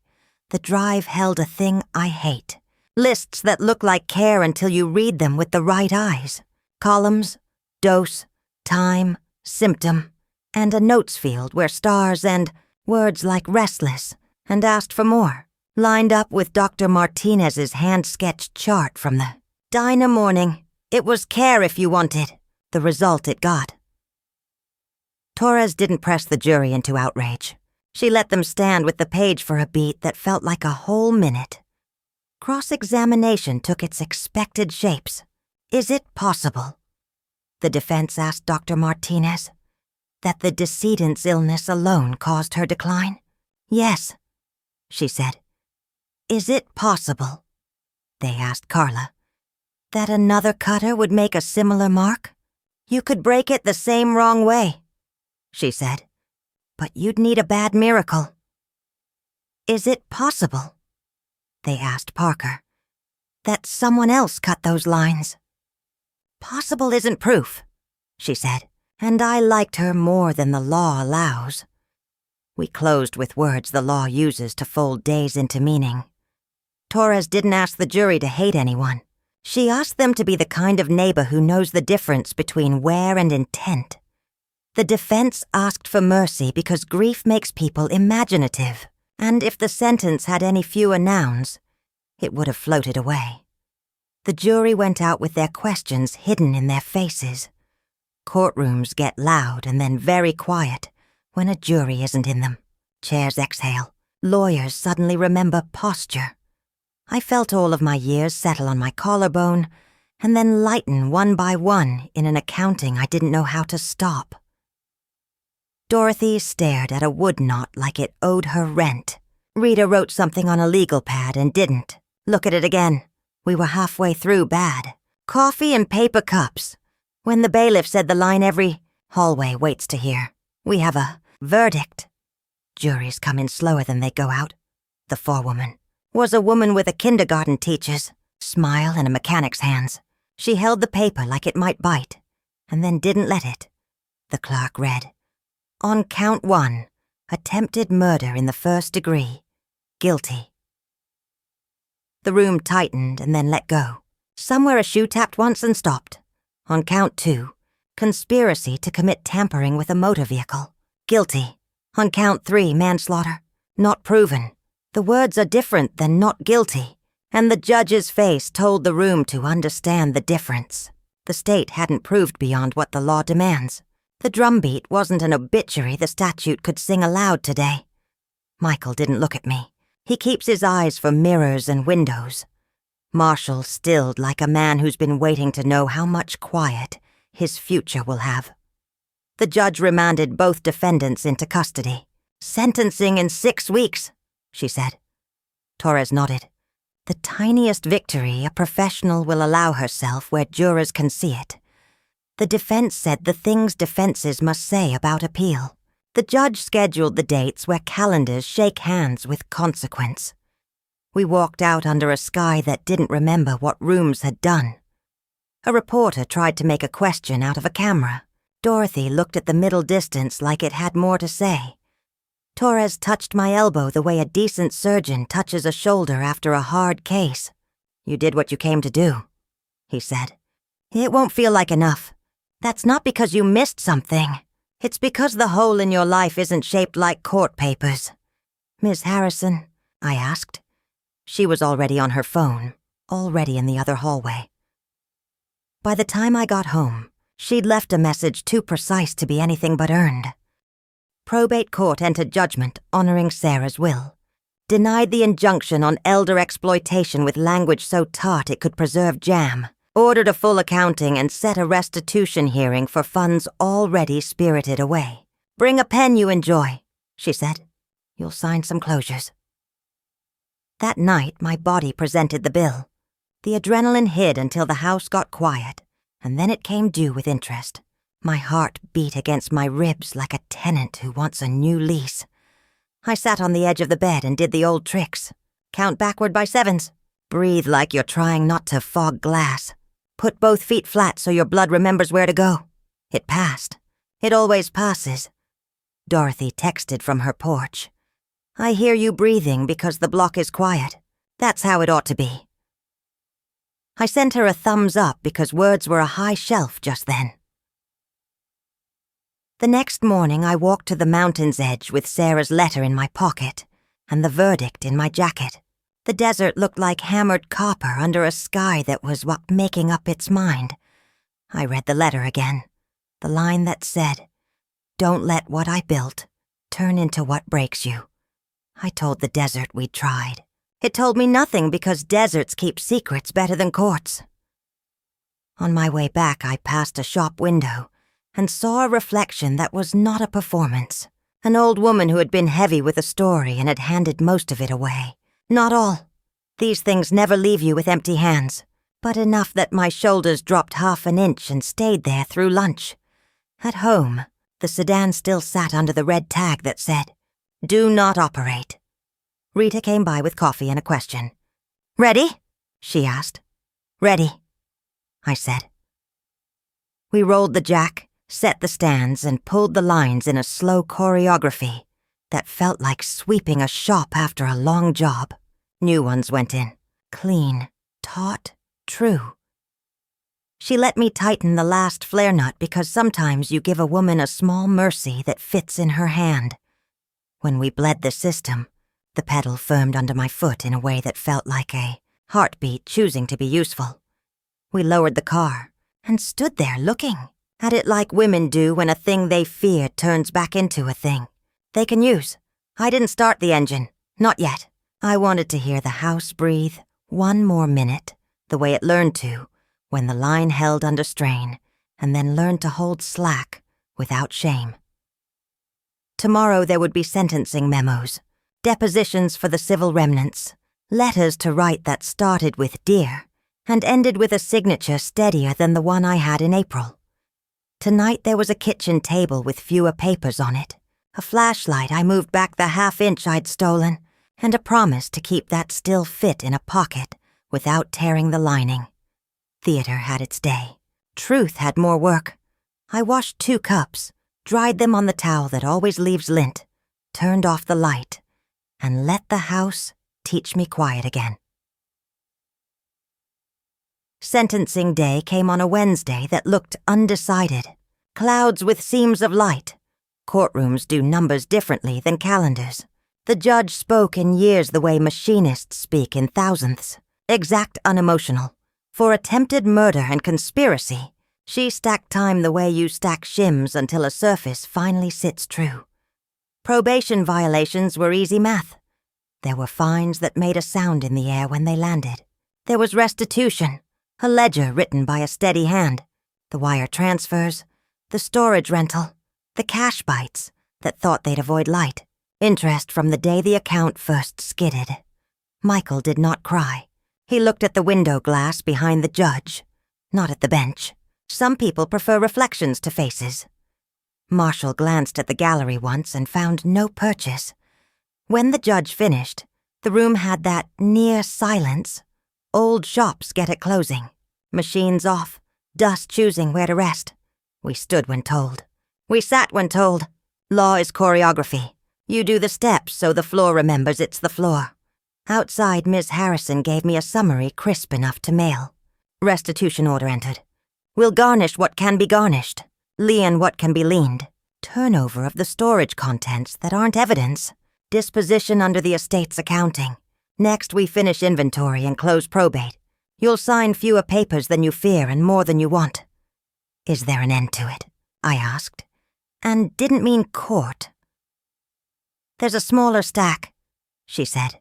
The drive held a thing I hate. Lists that look like care until you read them with the right eyes. Columns, dose, time, symptom, and a notes field where stars and words like restless and asked for more, lined up with Dr. Martinez's hand-sketched chart from the Dinah morning. It was care if you wanted. The result it got. Torres didn't press the jury into outrage. She let them stand with the page for a beat that felt like a whole minute. Cross-examination took its expected shapes. Is it possible, the defense asked Dr. Martinez, that the decedent's illness alone caused her decline? Yes, she said. Is it possible, they asked Carla, that another cutter would make a similar mark? You could break it the same wrong way, she said, but you'd need a bad miracle. Is it possible, they asked Parker, that someone else cut those lines? Possible isn't proof, she said, and I liked her more than the law allows. We closed with words the law uses to fold days into meaning. Torres didn't ask the jury to hate anyone. She asked them to be the kind of neighbor who knows the difference between wear and intent. The defense asked for mercy because grief makes people imaginative, and if the sentence had any fewer nouns, it would have floated away. The jury went out with their questions hidden in their faces. Courtrooms get loud and then very quiet when a jury isn't in them. Chairs exhale. Lawyers suddenly remember posture. I felt all of my years settle on my collarbone and then lighten one by one in an accounting I didn't know how to stop. Dorothy stared at a wood knot like it owed her rent. Rita wrote something on a legal pad and didn't. Look at it again. We were halfway through bad. Coffee and paper cups. When the bailiff said the line every hallway waits to hear. We have a verdict. Juries come in slower than they go out. The forewoman was a woman with a kindergarten teacher's smile and a mechanic's hands. She held the paper like it might bite, and then didn't let it. The clerk read, "On count 1, attempted murder in the first degree. Guilty." The room tightened and then let go. Somewhere a shoe tapped once and stopped. On count 2, conspiracy to commit tampering with a motor vehicle. Guilty. On count 3, manslaughter. Not proven. The words are different than not guilty, and the judge's face told the room to understand the difference. The state hadn't proved beyond what the law demands. The drumbeat wasn't an obituary the statute could sing aloud today. Michael didn't look at me. He keeps his eyes for mirrors and windows. Marshall stilled like a man who's been waiting to know how much quiet his future will have. The judge remanded both defendants into custody. "Sentencing in 6 weeks," she said. Torres nodded. The tiniest victory a professional will allow herself where jurors can see it. The defense said the things defenses must say about appeal. The judge scheduled the dates where calendars shake hands with consequence. We walked out under a sky that didn't remember what rooms had done. A reporter tried to make a question out of a camera. Dorothy looked at the middle distance like it had more to say. Torres touched my elbow the way a decent surgeon touches a shoulder after a hard case. "You did what you came to do," he said. "It won't feel like enough. That's not because you missed something. It's because the hole in your life isn't shaped like court papers." "Miss Harrison?" I asked. She was already on her phone, already in the other hallway. By the time I got home, she'd left a message too precise to be anything but earned. Probate court entered judgment honoring Sarah's will. Denied the injunction on elder exploitation with language so tart it could preserve jam. Ordered a full accounting and set a restitution hearing for funds already spirited away. "Bring a pen you enjoy," she said. "You'll sign some closures." That night, my body presented the bill. The adrenaline hid until the house got quiet, and then it came due with interest. My heart beat against my ribs like a tenant who wants a new lease. I sat on the edge of the bed and did the old tricks. Count backward by 7s. Breathe like you're trying not to fog glass. Put both feet flat so your blood remembers where to go. It passed. It always passes. Dorothy texted from her porch. "I hear you breathing because the block is quiet. That's how it ought to be." I sent her a thumbs up because words were a high shelf just then. The next morning, I walked to the mountain's edge with Sarah's letter in my pocket and the verdict in my jacket. The desert looked like hammered copper under a sky that was making up its mind. I read the letter again, the line that said, "Don't let what I built turn into what breaks you." I told the desert we'd tried. It told me nothing because deserts keep secrets better than courts. On my way back, I passed a shop window and saw a reflection that was not a performance. An old woman who had been heavy with a story and had handed most of it away. Not all. These things never leave you with empty hands, but enough that my shoulders dropped half an inch and stayed there through lunch. At home, the sedan still sat under the red tag that said, "Do not operate." Rita came by with coffee and a question. "Ready?" she asked. "Ready," I said. We rolled the jack, set the stands, and pulled the lines in a slow choreography that felt like sweeping a shop after a long job. New ones went in, clean, taut, true. She let me tighten the last flare nut because sometimes you give a woman a small mercy that fits in her hand. When we bled the system, the pedal firmed under my foot in a way that felt like a heartbeat choosing to be useful. We lowered the car and stood there looking at it like women do when a thing they fear turns back into a thing they can use. I didn't start the engine, not yet. I wanted to hear the house breathe one more minute, the way it learned to when the line held under strain, and then learned to hold slack without shame. Tomorrow there would be sentencing memos, depositions for the civil remnants, letters to write that started with "Dear" and ended with a signature steadier than the one I had in April. Tonight there was a kitchen table with fewer papers on it, a flashlight I moved back the half-inch I'd stolen, and a promise to keep that still fit in a pocket without tearing the lining. Theater had its day. Truth had more work. I washed 2 cups, dried them on the towel that always leaves lint, turned off the light, and let the house teach me quiet again. Sentencing day came on a Wednesday that looked undecided. Clouds with seams of light. Courtrooms do numbers differently than calendars. The judge spoke in years the way machinists speak in thousandths, exact unemotional. For attempted murder and conspiracy, she stacked time the way you stack shims until a surface finally sits true. Probation violations were easy math. There were fines that made a sound in the air when they landed. There was restitution, a ledger written by a steady hand, the wire transfers, the storage rental, the cash bites that thought they'd avoid light, interest from the day the account first skidded. Michael did not cry. He looked at the window glass behind the judge, not at the bench. Some people prefer reflections to faces. Marshall glanced at the gallery once and found no purchase. When the judge finished, the room had that near silence. Old shops get at closing. Machines off, dust choosing where to rest. We stood when told. We sat when told. Law is choreography. You do the steps so the floor remembers it's the floor. Outside, Ms. Harrison gave me a summary crisp enough to mail. Restitution order entered. We'll garnish what can be garnished, lien what can be liened. Turnover of the storage contents that aren't evidence. Disposition under the estate's accounting. Next, we finish inventory and close probate. You'll sign fewer papers than you fear and more than you want. Is there an end to it? I asked, and didn't mean court. There's a smaller stack, she said,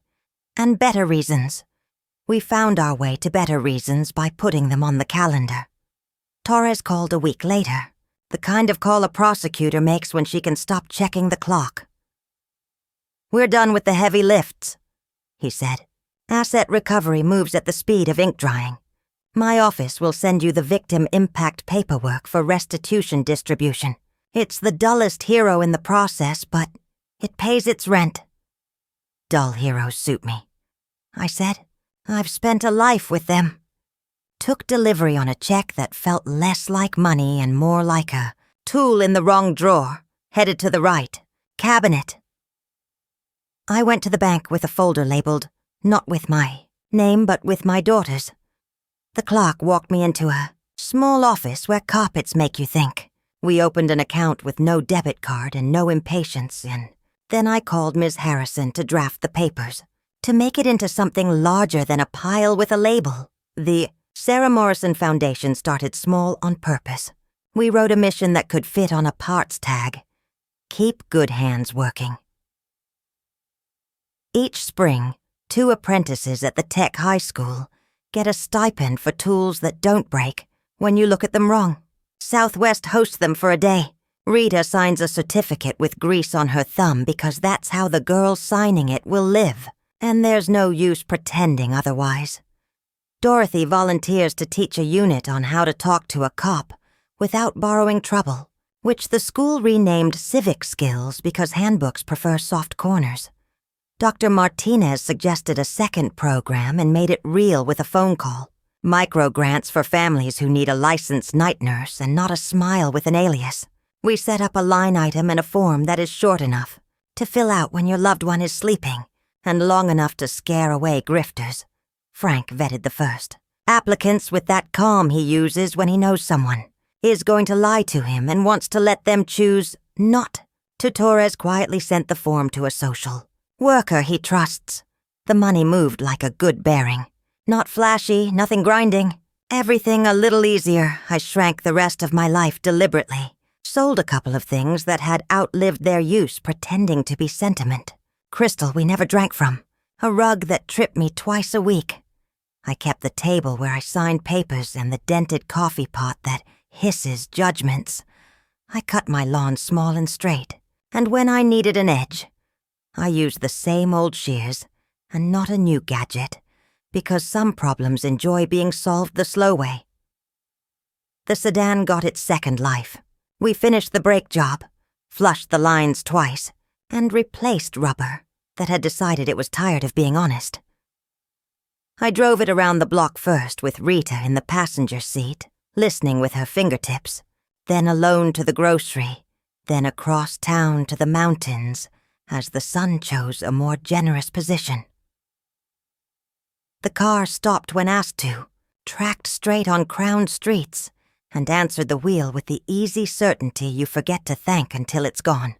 and better reasons. We found our way to better reasons by putting them on the calendar. Torres called a week later, the kind of call a prosecutor makes when she can stop checking the clock. We're done with the heavy lifts, he said. Asset recovery moves at the speed of ink drying. My office will send you the victim impact paperwork for restitution distribution. It's the dullest hero in the process, but it pays its rent. Dull heroes suit me, I said. I've spent a life with them. Took delivery on a check that felt less like money and more like a tool in the wrong drawer, headed to the right, cabinet. I went to the bank with a folder labeled, not with my name, but with my daughter's. The clerk walked me into a small office where carpets make you think. We opened an account with no debit card and no impatience, and then I called Ms. Harrison to draft the papers, to make it into something larger than a pile with a label. The Sarah Morrison Foundation started small on purpose. We wrote a mission that could fit on a parts tag. Keep good hands working. Each spring, 2 apprentices at the tech high school get a stipend for tools that don't break when you look at them wrong. Southwest hosts them for a day. Rita signs a certificate with grease on her thumb because that's how the girl signing it will live, and there's no use pretending otherwise. Dorothy volunteers to teach a unit on how to talk to a cop without borrowing trouble, which the school renamed Civic Skills because handbooks prefer soft corners. Dr. Martinez suggested a second program and made it real with a phone call. Micro-grants for families who need a licensed night nurse and not a smile with an alias. We set up a line item and a form that is short enough to fill out when your loved one is sleeping and long enough to scare away grifters. Frank vetted the first. Applicants with that calm he uses when he knows someone is going to lie to him and wants to let them choose not to. Torres quietly sent the form to a social worker he trusts. The money moved like a good bearing. Not flashy, nothing grinding. Everything a little easier. I shrank the rest of my life deliberately. Sold a couple of things that had outlived their use pretending to be sentiment. Crystal we never drank from. A rug that tripped me twice a week. I kept the table where I signed papers and the dented coffee pot that hisses judgments. I cut my lawn small and straight. And when I needed an edge, I used the same old shears and not a new gadget, because some problems enjoy being solved the slow way. The sedan got its second life. We finished the brake job, flushed the lines twice, and replaced rubber that had decided it was tired of being honest. I drove it around the block first with Rita in the passenger seat, listening with her fingertips, then alone to the grocery, then across town to the mountains as the sun chose a more generous position. The car stopped when asked to, tracked straight on crowned streets, and answered the wheel with the easy certainty you forget to thank until it's gone.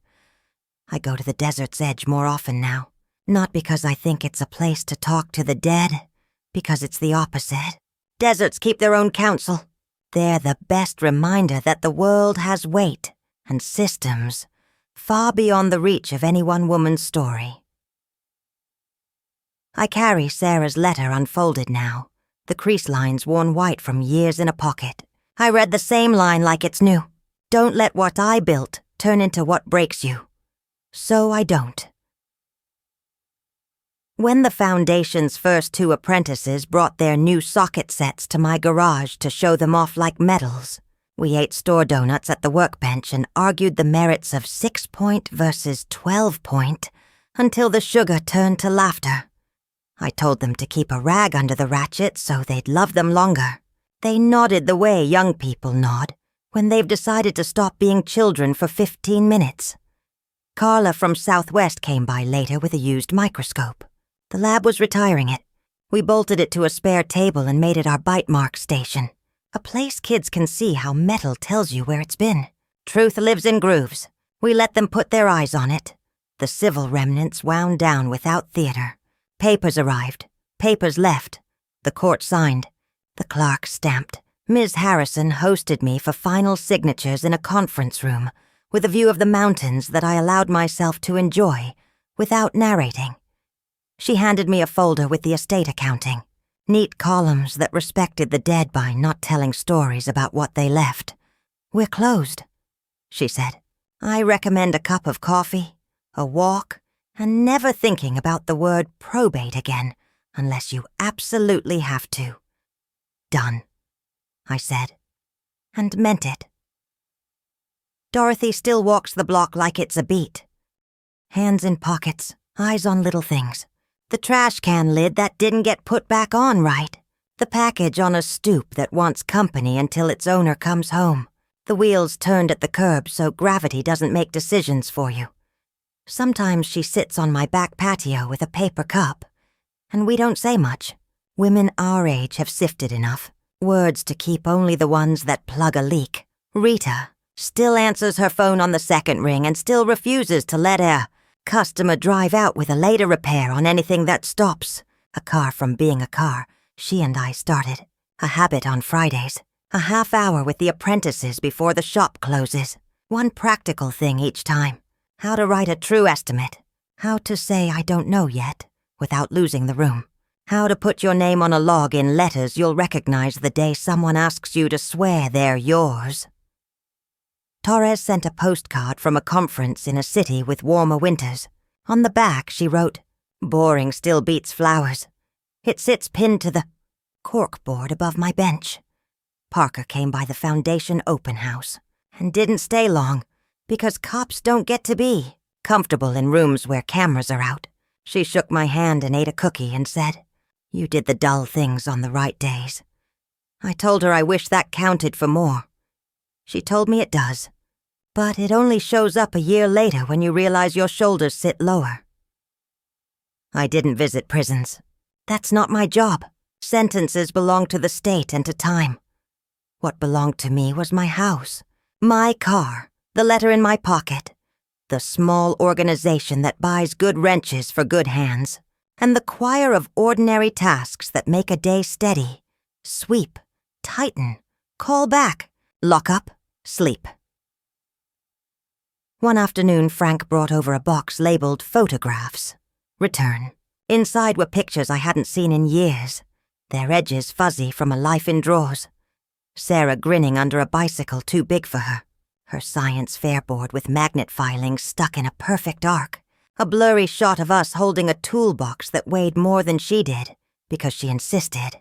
I go to the desert's edge more often now, not because I think it's a place to talk to the dead, because it's the opposite. Deserts keep their own counsel. They're the best reminder that the world has weight and systems far beyond the reach of any one woman's story. I carry Sarah's letter unfolded now, the crease lines worn white from years in a pocket. I read the same line like it's new. Don't let what I built turn into what breaks you. So I don't. When the foundation's first 2 apprentices brought their new socket sets to my garage to show them off like medals, we ate store donuts at the workbench and argued the merits of 6-point versus 12-point until the sugar turned to laughter. I told them to keep a rag under the ratchet so they'd love them longer. They nodded the way young people nod when they've decided to stop being children for 15 minutes. Carla from Southwest came by later with a used microscope. The lab was retiring it. We bolted it to a spare table and made it our bite mark station, a place kids can see how metal tells you where it's been. Truth lives in grooves. We let them put their eyes on it. The civil remnants wound down without theater. Papers arrived. Papers left. The court signed. The clerk stamped. Ms. Harrison hosted me for final signatures in a conference room with a view of the mountains that I allowed myself to enjoy without narrating. She handed me a folder with the estate accounting, neat columns that respected the dead by not telling stories about what they left. We're closed, she said. I recommend a cup of coffee, a walk, and never thinking about the word probate again unless you absolutely have to. Done, I said, and meant it. Dorothy still walks the block like it's a beat. Hands in pockets, eyes on little things. The trash can lid that didn't get put back on right. The package on a stoop that wants company until its owner comes home. The wheels turned at the curb so gravity doesn't make decisions for you. Sometimes she sits on my back patio with a paper cup, and we don't say much. Women our age have sifted enough. Words to keep only the ones that plug a leak. Rita still answers her phone on the second ring and still refuses to let her customer drive out with a later repair on anything that stops. A car from being a car, she and I started. A habit on Fridays. A half hour with the apprentices before the shop closes. One practical thing each time. How to write a true estimate. How to say I don't know yet without losing the room. How to put your name on a log in letters you'll recognize the day someone asks you to swear they're yours. Torres sent a postcard from a conference in a city with warmer winters. On the back, she wrote, "Boring still beats flowers." It sits pinned to the corkboard above my bench. Parker came by the foundation open house and didn't stay long because cops don't get to be comfortable in rooms where cameras are out. She shook my hand and ate a cookie and said, "You did the dull things on the right days." I told her I wish that counted for more. She told me it does, but it only shows up a year later when you realize your shoulders sit lower. I didn't visit prisons. That's not my job. Sentences belong to the state and to time. What belonged to me was my house, my car, the letter in my pocket, the small organization that buys good wrenches for good hands, and the choir of ordinary tasks that make a day steady. Sweep, tighten, call back, lock up, sleep. One afternoon, Frank brought over a box labeled photographs. Return. Inside were pictures I hadn't seen in years, their edges fuzzy from a life in drawers. Sarah grinning under a bicycle too big for her. Her science fair board with magnet filings stuck in a perfect arc. A blurry shot of us holding a toolbox that weighed more than she did, because she insisted.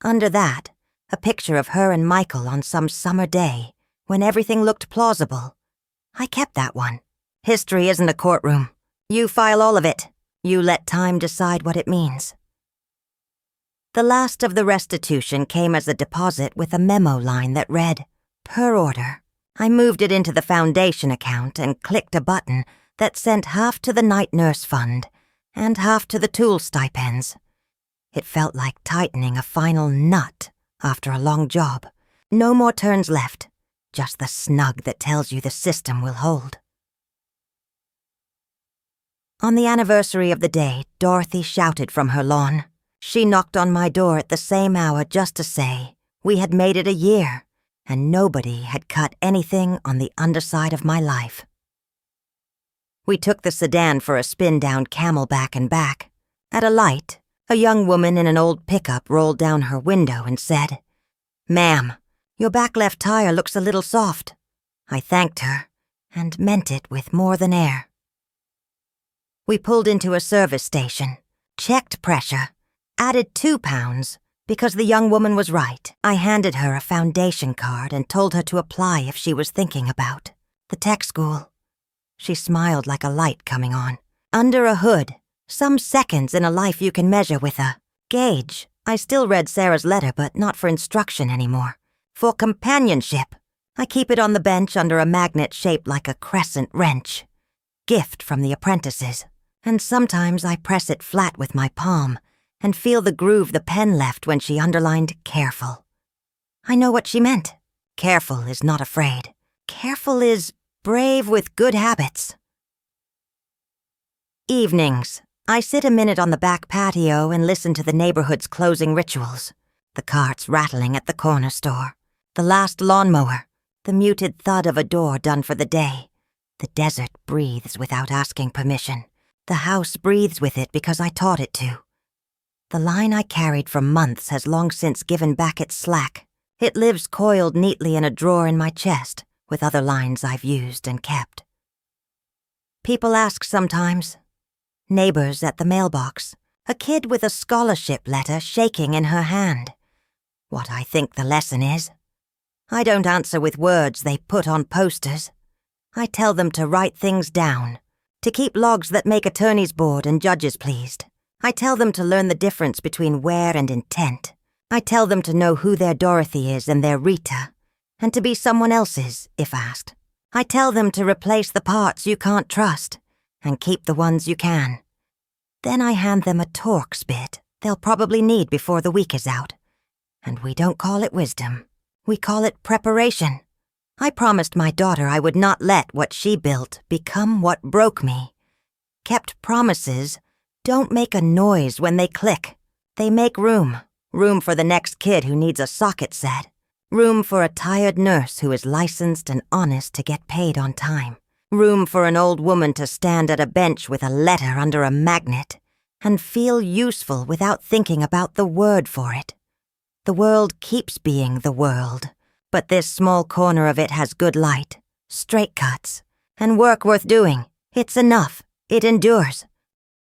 Under that, a picture of her and Michael on some summer day, when everything looked plausible. I kept that one. History isn't a courtroom. You file all of it. You let time decide what it means. The last of the restitution came as a deposit with a memo line that read, "Per order." I moved it into the foundation account and clicked a button that sent half to the night nurse fund and half to the tool stipends. It felt like tightening a final nut after a long job. No more turns left, just the snug that tells you the system will hold. On the anniversary of the day, Dorothy shouted from her lawn. She knocked on my door at the same hour just to say we had made it a year, and nobody had cut anything on the underside of my life. We took the sedan for a spin down Camelback and back. At a light, a young woman in an old pickup rolled down her window and said, "Ma'am, your back left tire looks a little soft." I thanked her, and meant it with more than air. We pulled into a service station, checked pressure, added 2 pounds. Because the young woman was right, I handed her a foundation card and told her to apply if she was thinking about the tech school. She smiled like a light coming on. Under a hood, some seconds in a life you can measure with a gauge. I still read Sarah's letter, but not for instruction anymore. For companionship. I keep it on the bench under a magnet shaped like a crescent wrench. Gift from the apprentices. And sometimes I press it flat with my palm and feel the groove the pen left when she underlined careful. I know what she meant. Careful is not afraid. Careful is brave with good habits. Evenings, I sit a minute on the back patio and listen to the neighborhood's closing rituals. The carts rattling at the corner store. The last lawnmower. The muted thud of a door done for the day. The desert breathes without asking permission. The house breathes with it because I taught it to. The line I carried for months has long since given back its slack. It lives coiled neatly in a drawer in my chest, with other lines I've used and kept. People ask sometimes. Neighbors at the mailbox. A kid with a scholarship letter shaking in her hand. What I think the lesson is. I don't answer with words they put on posters. I tell them to write things down, to keep logs that make attorneys bored and judges pleased. I tell them to learn the difference between where and intent. I tell them to know who their Dorothy is and their Rita, and to be someone else's, if asked. I tell them to replace the parts you can't trust, and keep the ones you can. Then I hand them a Torx bit they'll probably need before the week is out. And we don't call it wisdom. We call it preparation. I promised my daughter I would not let what she built become what broke me. Kept promises don't make a noise when they click. They make room. Room for the next kid who needs a socket set. Room for a tired nurse who is licensed and honest to get paid on time. Room for an old woman to stand at a bench with a letter under a magnet and feel useful without thinking about the word for it. The world keeps being the world, but this small corner of it has good light, straight cuts, and work worth doing. It's enough. It endures.